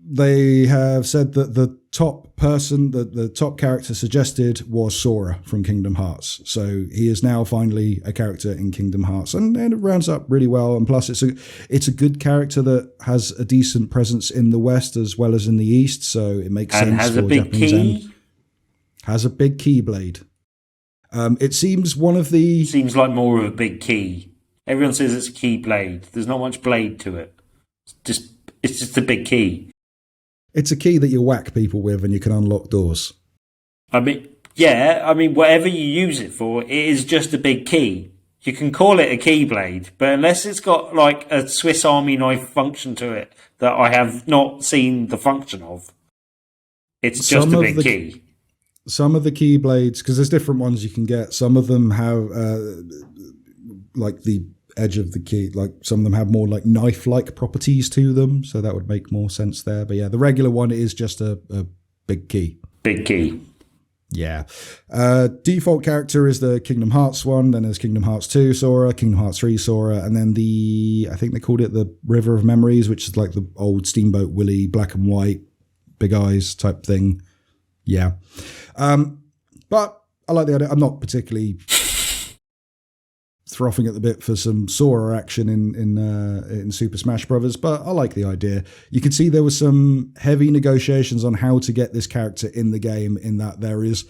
they have said that the top person, the top character suggested was Sora from Kingdom Hearts. So he is now finally a character in Kingdom Hearts, and it rounds up really well. And plus, it's a good character that has a decent presence in the West as well as in the East. So it makes sense. And has for a big Japanese key. Has a big keyblade. It seems one of the... Seems like more of a big key. Everyone says it's a key blade. There's not much blade to it. It's just a big key. It's a key that you whack people with and you can unlock doors. I mean, whatever you use it for, it is just a big key. You can call it a keyblade, but unless it's got like a Swiss Army knife function to it that I have not seen the function of, it's just a big key. Some of the keyblades, because there's different ones you can get, some of them have like the edge of the key, like some of them have more like knife-like properties to them, so that would make more sense there. But yeah, the regular one is just a big key. Big key. Yeah. Default character is the Kingdom Hearts one, then there's Kingdom Hearts 2 Sora, Kingdom Hearts 3 Sora, and then I think they called it the River of Memories, which is like the old Steamboat Willie, black and white, big eyes type thing. Yeah. But I like the idea. I'm not particularly frothing at the bit for some Sora action in Super Smash Brothers, but I like the idea. You can see there was some heavy negotiations on how to get this character in the game, in that there is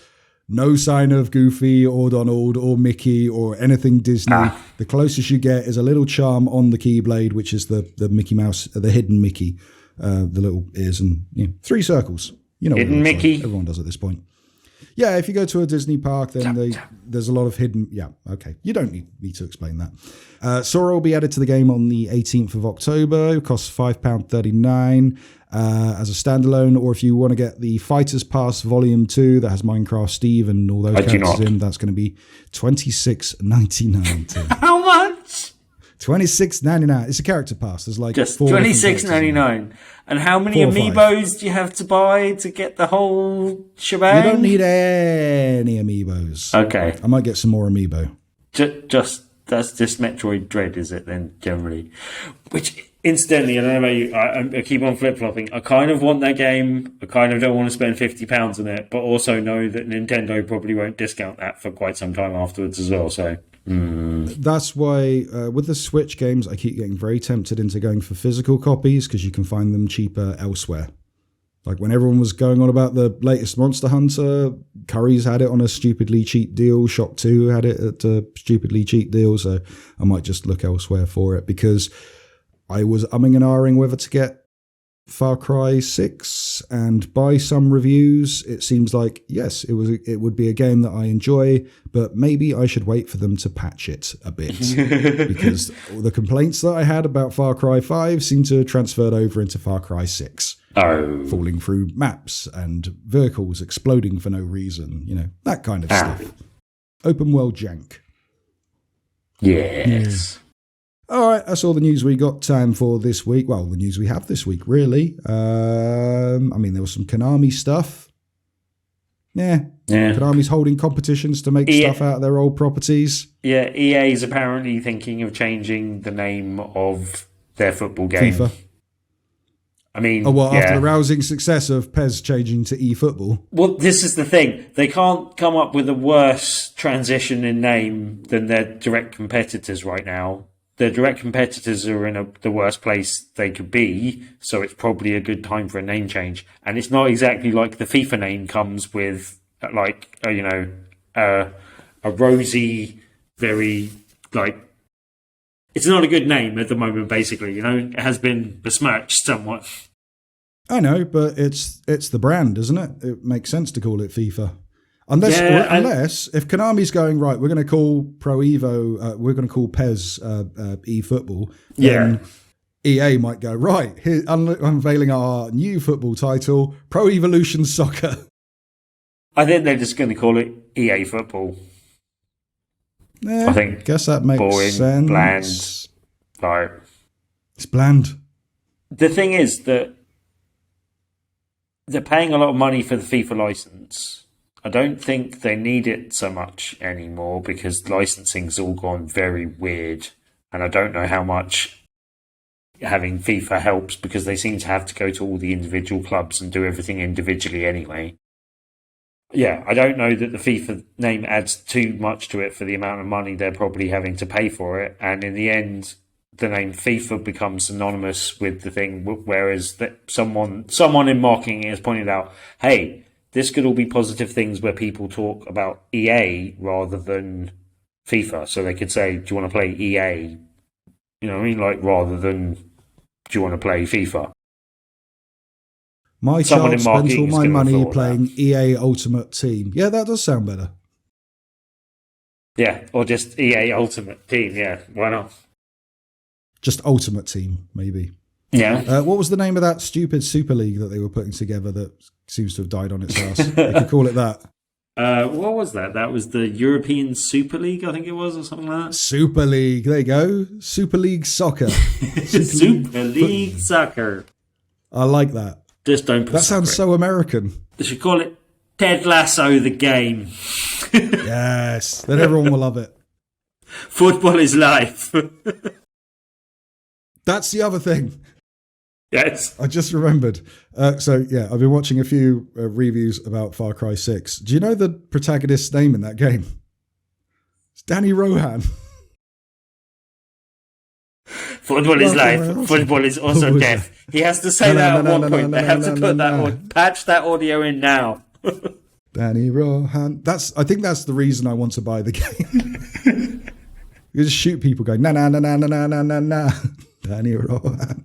no sign of Goofy or Donald or Mickey or anything Disney. The closest you get is a little charm on the Keyblade, which is the Mickey Mouse, the hidden Mickey, the little ears and 3 circles. You know, hidden Mickey. Everyone does at this point. Yeah, if you go to a Disney park, then there's a lot of hidden... Yeah, okay. You don't need me to explain that. Sora will be added to the game on the 18th of October. It costs £5.39 as a standalone, or if you want to get the Fighters Pass Volume 2 that has Minecraft Steve and all those characters in, that's going to be $26.99. How much? $26.99. It's a character pass. There's like just $26.99. And how many amiibos do you have to buy to get the whole shebang? You don't need any amiibos. Okay. I might get some more amiibo. Just that's just Metroid Dread, is it then, generally? Which, incidentally, I don't know about you, I keep on flip-flopping. I kind of want that game. I kind of don't want to spend £50 on it, but also know that Nintendo probably won't discount that for quite some time afterwards as well, so... That's why with the Switch games, I keep getting very tempted into going for physical copies because you can find them cheaper elsewhere. Like when everyone was going on about the latest Monster Hunter, Curry's had it on a stupidly cheap deal. Shock 2 had it at a stupidly cheap deal. So I might just look elsewhere for it, because I was umming and ahhing whether to get Far Cry 6, and by some reviews it seems like yes, it would be a game that I enjoy, but maybe I should wait for them to patch it a bit because the complaints that I had about Far Cry 5 seem to have transferred over into Far Cry 6. Falling through maps and vehicles exploding for no reason, that kind of stuff. Open world jank. Yes. All right, that's all the news we got time for this week. Well, the news we have this week, really. There was some Konami stuff. Yeah. Konami's holding competitions to make stuff out of their old properties. Yeah, EA is apparently thinking of changing the name of their football game. FIFA. I mean, after the rousing success of PES changing to eFootball? Well, this is the thing. They can't come up with a worse transition in name than their direct competitors right now. Their direct competitors are in the worst place they could be, so it's probably a good time for a name change. And it's not exactly like the FIFA name comes with, like, a rosy, very, like... It's not a good name at the moment, basically. It has been besmirched somewhat. I know, but it's the brand, isn't it? It makes sense to call it FIFA. Unless if Konami's going, right, we're going to call Pro Evo, we're going to call PES eFootball, then EA might go, right, here, unveiling our new football title, Pro Evolution Soccer. I think they're just going to call it EA Football. Yeah, I guess that makes boring, sense. Bland. It's bland. The thing is that they're paying a lot of money for the FIFA license. I don't think they need it so much anymore because licensing's all gone very weird. And I don't know how much having FIFA helps because they seem to have to go to all the individual clubs and do everything individually anyway. Yeah, I don't know that the FIFA name adds too much to it for the amount of money they're probably having to pay for it. And in the end, the name FIFA becomes synonymous with the thing, whereas someone in marketing has pointed out, hey, this could all be positive things where people talk about EA rather than FIFA. So they could say, do you want to play EA? You know what I mean? Like, rather than, do you want to play FIFA? My child spent all my money playing EA Ultimate Team. Yeah, that does sound better. Yeah, or just EA Ultimate Team. Yeah, why not? Just Ultimate Team, maybe. Yeah. What was the name of that stupid Super League that they were putting together that seems to have died on its ass? They could call it that. What was that? That was the European Super League, I think it was, or something like that. Super League. There you go. Super League Soccer. Super League Soccer. I like that. Just don't put that sounds so American. They should call it Ted Lasso the game. Yes. Then everyone will love it. Football is life. That's the other thing. Yes. I just remembered. I've been watching a few reviews about Far Cry 6. Do you know the protagonist's name in that game? It's Danny Rohan. Football is life. Football is also death. He has to say that at one point. They have to put that patch that audio in now. Danny Rohan. I think that's the reason I want to buy the game. You just shoot people going, na na na na na na na na. Danny Rohan.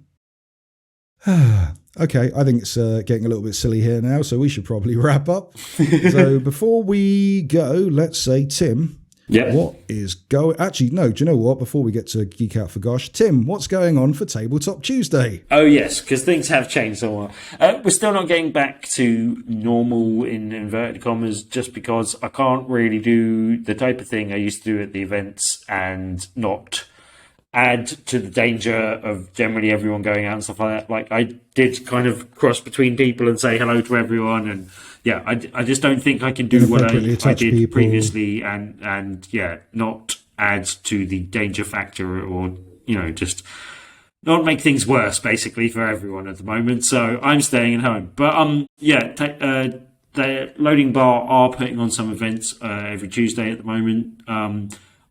Okay, I think it's getting a little bit silly here now, so we should probably wrap up. So before we go, let's say, Tim, what is going... Actually, no, do you know what? Before we get to Geek Out for Gosh, Tim, what's going on for Tabletop Tuesday? Oh, yes, because things have changed somewhat. We're still not getting back to normal, in inverted commas, just because I can't really do the type of thing I used to do at the events and not add to the danger of generally everyone going out and stuff like that. Like, I did kind of cross between people and say hello to everyone, and yeah, I just don't think I can do what I did people previously and not add to the danger factor or, just not make things worse, basically, for everyone at the moment. So I'm staying at home. But, the Loading Bar are putting on some events every Tuesday at the moment.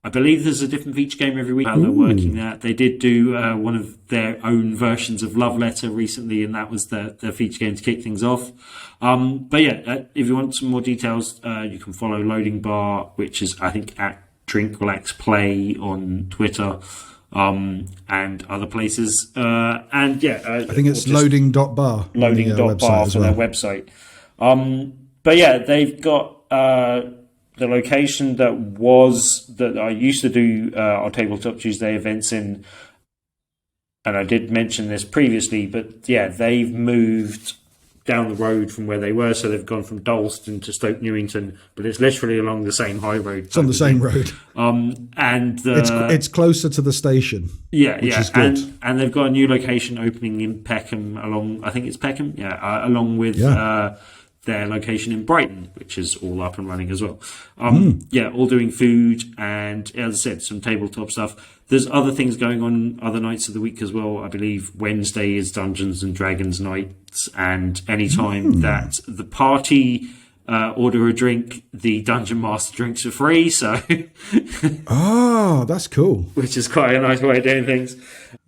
I believe there's a different feature game every week. How they're working that. They did do one of their own versions of Love Letter recently, and that was their feature game to kick things off. If you want some more details, you can follow Loading Bar, which is, I think, at Drink Relax Play on Twitter and other places. I think it's loading.bar. Loading.bar for their website. They've got... the location that I used to do our Tabletop Tuesday events in, and I did mention this previously, but they've moved down the road from where they were, so they've gone from Dalston to Stoke Newington, but it's literally along the same high road. It's on the same road. It's closer to the station. Which is good. And they've got a new location opening in Peckham along with their location in Brighton, which is all up and running as well. Yeah, all doing food and, as I said, some tabletop stuff. There's other things going on other nights of the week as well. I believe Wednesday is Dungeons and Dragons nights, and anytime that the party order a drink, the Dungeon Master drinks for free. So, that's cool. Which is quite a nice way of doing things.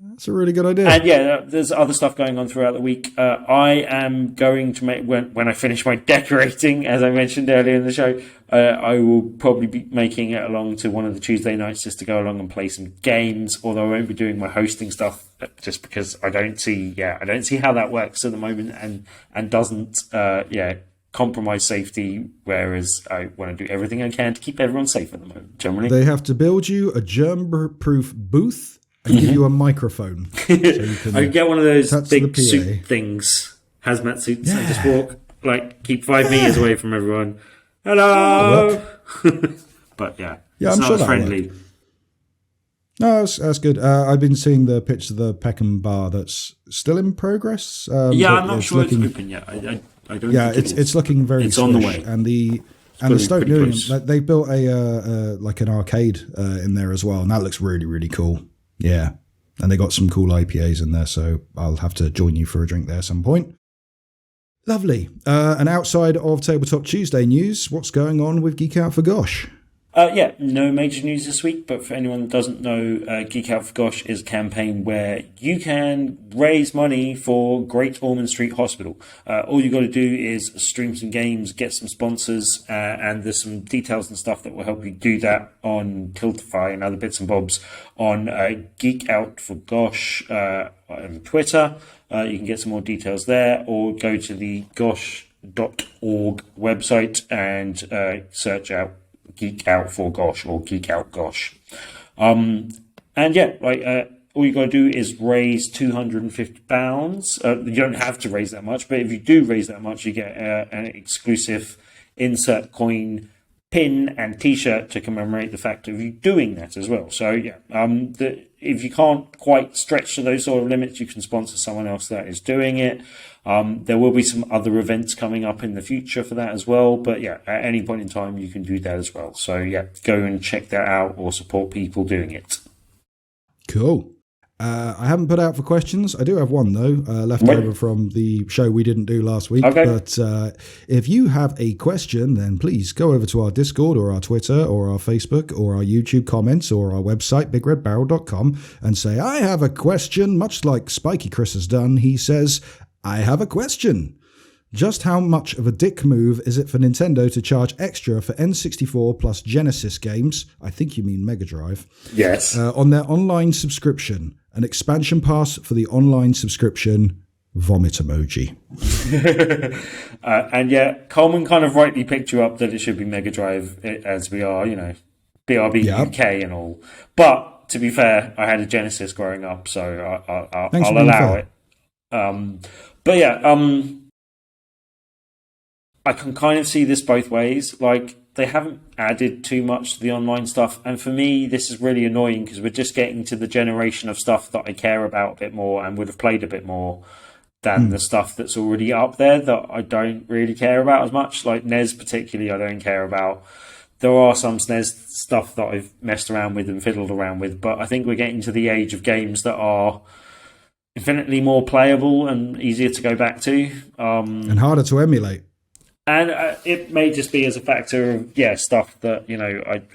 That's a really good idea. And yeah, there's other stuff going on throughout the week. I am going to make, when I finish my decorating, as I mentioned earlier in the show, I will probably be making it along to one of the Tuesday nights just to go along and play some games, although I won't be doing my hosting stuff just because I don't see how that works at the moment and doesn't, compromise safety, whereas I want to do everything I can to keep everyone safe at the moment, generally. They have to build you a germ-proof booth and give you a microphone. So you can I get one of those big suit things, hazmat suits, and just walk, keep 5 meters away from everyone. Hello! But yeah, it's I'm not sure as friendly. No, that's good. I've been seeing the picture of the Peckham bar that's still in progress. I'm not sure it's open yet. I don't think it's looking very it's on the way. And the Stoke Newham, they built an arcade in there as well, and that looks really, really cool. Yeah. And they got some cool IPAs in there, so I'll have to join you for a drink there at some point. Lovely. And outside of Tabletop Tuesday news, what's going on with Geek Out for Gosh? No major news this week, but for anyone that doesn't know, Geek Out for Gosh is a campaign where you can raise money for Great Ormond Street Hospital. All you got to do is stream some games, get some sponsors, and there's some details and stuff that will help you do that on Tiltify and other bits and bobs on Geek Out for Gosh on Twitter. You can get some more details there, or go to the gosh.org website and search out Geek Out for Gosh or Geek Out Gosh. All you got to do is raise £250. You don't have to raise that much, but if you do raise that much, you get an exclusive insert coin pin and t-shirt to commemorate the fact of you doing that as well. So if you can't quite stretch to those sort of limits, you can sponsor someone else that is doing it. There will be some other events coming up in the future for that as well. But at any point in time, you can do that as well. So go and check that out or support people doing it. Cool. I haven't put out for questions. I do have one, though, left over from the show we didn't do last week. Okay. But if you have a question, then please go over to our Discord or our Twitter or our Facebook or our YouTube comments or our website, BigRedBarel.com, and say, I have a question, much like Spiky Chris has done. He says, I have a question. Just how much of a dick move is it for Nintendo to charge extra for N64 plus Genesis games, I think you mean Mega Drive, yes, on their online subscription? An expansion pass for the online subscription, vomit emoji. And Coleman kind of rightly picked you up that it should be Mega Drive, as we are, BRB UK and all. But to be fair, I had a Genesis growing up, so I'll allow it. I can kind of see this both ways. Like, they haven't added too much to the online stuff, and for me, this is really annoying because we're just getting to the generation of stuff that I care about a bit more and would have played a bit more than the stuff that's already up there that I don't really care about as much. Like NES particularly, I don't care about. There are some SNES stuff that I've messed around with and fiddled around with, but I think we're getting to the age of games that are infinitely more playable and easier to go back to. And harder to emulate. And it may just be as a factor of, stuff that,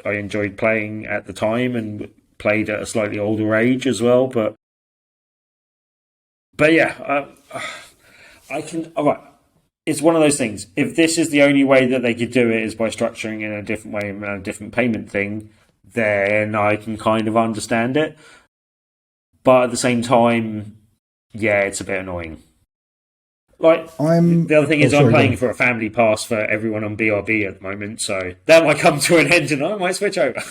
I enjoyed playing at the time and played at a slightly older age as well. But I can... All right. It's one of those things. If this is the only way that they could do it is by structuring it in a different way and a different payment thing, then I can kind of understand it. But at the same time, it's a bit annoying. The other thing is I'm playing for a family pass for everyone on BRB at the moment, so that might come to an end and I might switch over.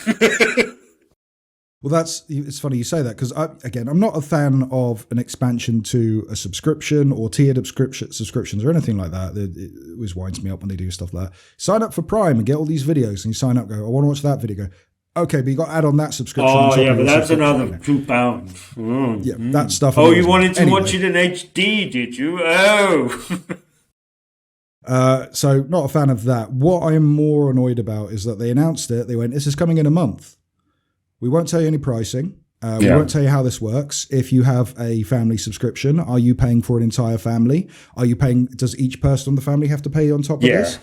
Well, it's funny you say that because, I'm not a fan of an expansion to a subscription or tiered subscriptions or anything like that. It always winds me up when they do stuff like that. Sign up for Prime and get all these videos, and you sign up, go, I want to watch that video, go, okay, but you got to add on that subscription. Oh, yeah, but that's another £2. Yeah, that stuff. Oh, you wanted to watch it in HD, did you? Oh. So not a fan of that. What I'm more annoyed about is that they announced it. They went, this is coming in a month. We won't tell you any pricing. We won't tell you how this works. If you have a family subscription, are you paying for an entire family? Are you paying? Does each person on the family have to pay on top of this?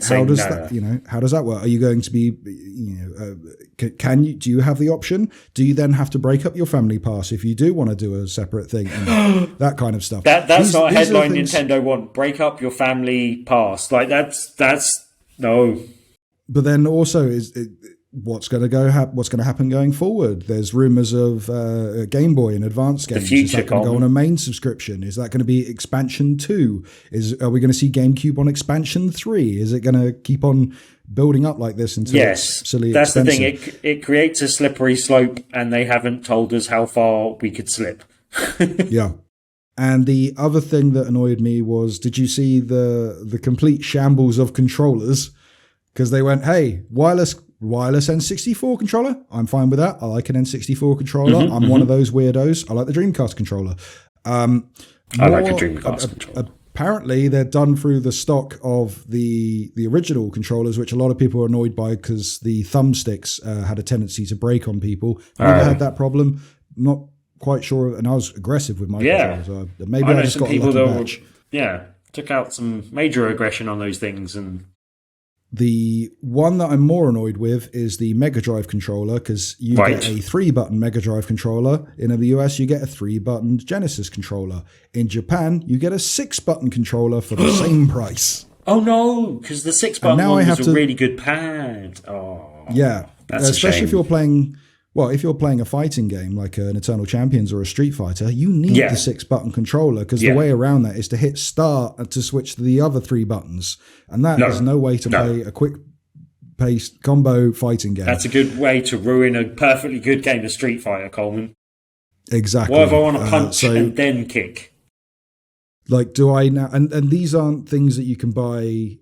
How does that? How does that work? Are you going to be? Can you? Do you have the option? Do you then have to break up your family pass if you do want to do a separate thing? That kind of stuff. That's not a headline Nintendo want. Break up your family pass. Like that's no. But then also what's going to happen going forward? There's rumors of Game Boy and advanced games. Is that going to go on a main subscription? Is that going to be expansion 2? Are we going to see GameCube on expansion 3? Is it going to keep on building up like this until it's silly that's expensive? The thing. It creates a slippery slope, and they haven't told us how far we could slip. Yeah. And the other thing that annoyed me was, did you see the complete shambles of controllers? Because they went, hey, wireless N64 controller. I'm fine with that. I like an N64 controller. I'm one of those weirdos. I like the Dreamcast controller. I like a Dreamcast controller. Apparently, they're done through the stock of the original controllers, which a lot of people are annoyed by because the thumbsticks had a tendency to break on people. I've never had that problem. Not quite sure. And I was aggressive with my controllers. Maybe I just got a lucky batch. Took out some major aggression on those things. And the one that I'm more annoyed with is the Mega Drive controller, because you get a 3-button Mega Drive controller. In the US, you get a 3-button Genesis controller. In Japan, you get a 6-button controller for the same price. Oh no, because the 6-button one was a really good pad. Oh, yeah, that's especially if you're playing. Well, if you're playing a fighting game like an Eternal Champions or a Street Fighter, you need the 6-button controller, because the way around that is to hit start and to switch to the other 3 buttons. And that is no way to play a quick-paced combo fighing game. That's a good way to ruin a perfectly good game of Street Fighter, Coleman. Exactly. What if I want to punch and then kick? Like, do I now... And these aren't things that you can buy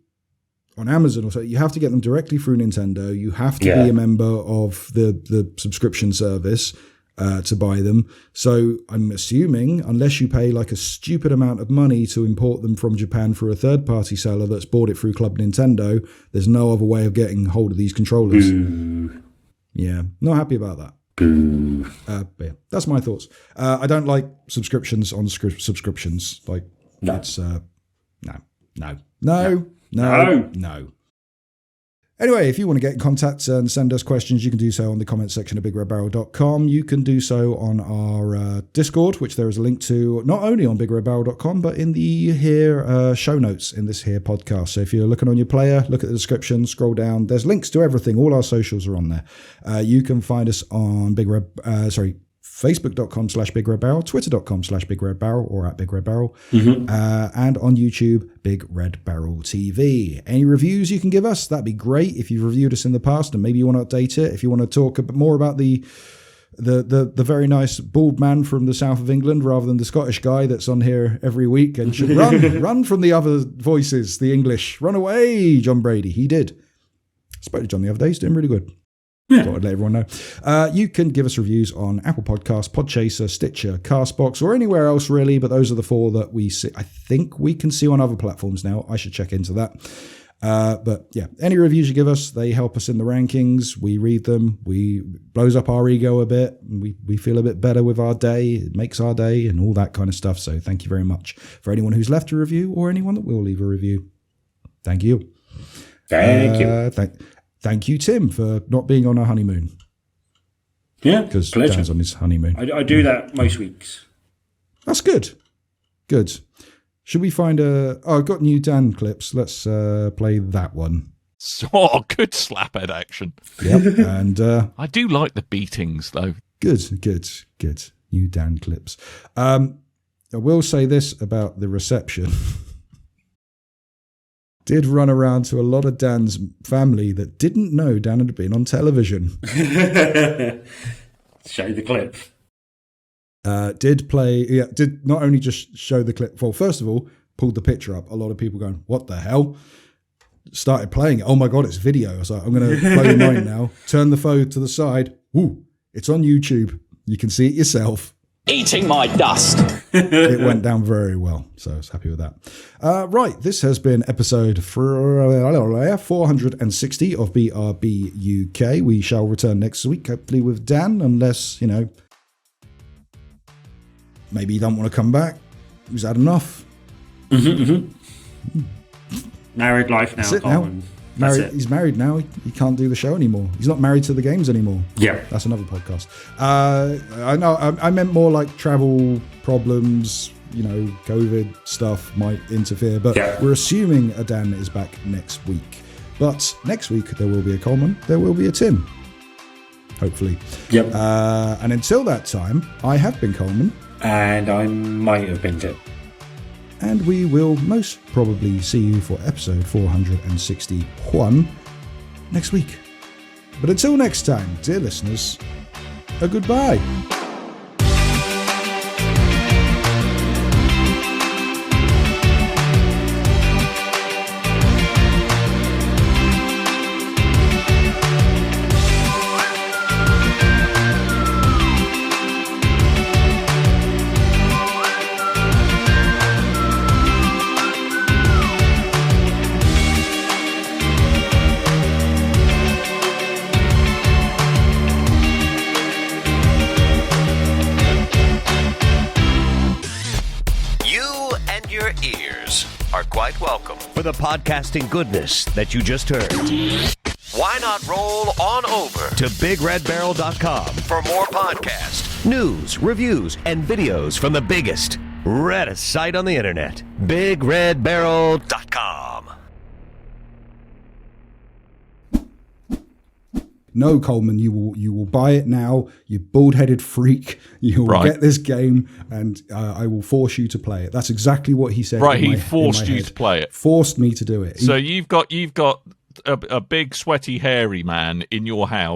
on Amazon or so. You have to get them directly through Nintendo. You have to be a member of the subscription service to buy them. So I'm assuming, unless you pay like a stupid amount of money to import them from Japan through a third-party seller that's bought it through Club Nintendo, there's no other way of getting hold of these controllers. Yeah, not happy about that. But yeah, that's my thoughts. I don't like subscriptions on subscriptions. Like, it's No. Anyway, if you want to get in contact and send us questions, you can do so on the comment section of BigRedBarel.com. You can do so on our Discord, which there is a link to not only on BigRedBarel.com, but in the show notes in this here podcast. So if you're looking on your player, look at the description, scroll down. There's links to everything. All our socials are on there. You can find us on Facebook.com/BigRedBarel, Twitter.com/BigRedBarel or at BigRedBarel, and on YouTube, Big Red Barrel TV. Any reviews you can give us, that'd be great. If you've reviewed us in the past and maybe you want to update it, if you want to talk a bit more about the very nice bald man from the south of England rather than the Scottish guy that's on here every week and should run from the other voices, the English. Run away, John Brady. He did. Spoke to John the other day. He's doing really good. Thought I'd let everyone know. You can give us reviews on Apple Podcasts, Podchaser, Stitcher, Castbox, or anywhere else really, but those are the 4 that we see. I think we can see on other platforms now. I should check into that. But yeah, any reviews you give us, they help us in the rankings. We read them. We blows up our ego a bit. We feel a bit better with our day. It makes our day and all that kind of stuff. So thank you very much for anyone who's left a review or anyone that will leave a review. Thank you. Thank you. Thank you, Tim, for not being on our honeymoon. Yeah, because Dan's on his honeymoon. I do that most weeks. That's good. Good. Should we find I've got new Dan clips. Let's play that one. Oh, good slaphead action. Yep. And I do like the beatings, though. Good. New Dan clips. I will say this about the reception. Did run around to a lot of Dan's family that didn't know Dan had been on television. Show the clip. Did not only just show the clip. Well, first of all, pulled the picture up. A lot of people going, what the hell? Started playing it. Oh my God, it's video. I was like, I'm going to blow your mind now. Turn the phone to the side. Ooh, it's on YouTube. You can see it yourself. Eating my dust. It went down very well, so I was happy with that. Right, this has been episode 460 of BRB UK. We shall return next week, hopefully with Dan, unless, maybe you don't want to come back. He's had enough. Married life now, Coleman. He's married now. He can't do the show anymore. He's not married to the games anymore. Yeah. That's another podcast. I know. I meant more like travel problems, COVID stuff might interfere. But we're assuming a Dan is back next week. But next week, there will be a Coleman. There will be a Tim. Hopefully. Yep. And until that time, I have been Coleman. And I might have been Tim. And we will most probably see you for episode 461 next week. But until next time, dear listeners, a goodbye. Quite welcome for the podcasting goodness that you just heard. Why not roll on over to BigRedBarel.com for more podcasts, news, reviews, and videos from the biggest, reddest site on the internet, BigRedBarel.com. No, Coleman, you will buy it now, you bald-headed freak. You will get this game, and I will force you to play it. That's exactly what he said. Right, he forced you to play it. Forced me to do it. So you've got a big, sweaty, hairy man in your house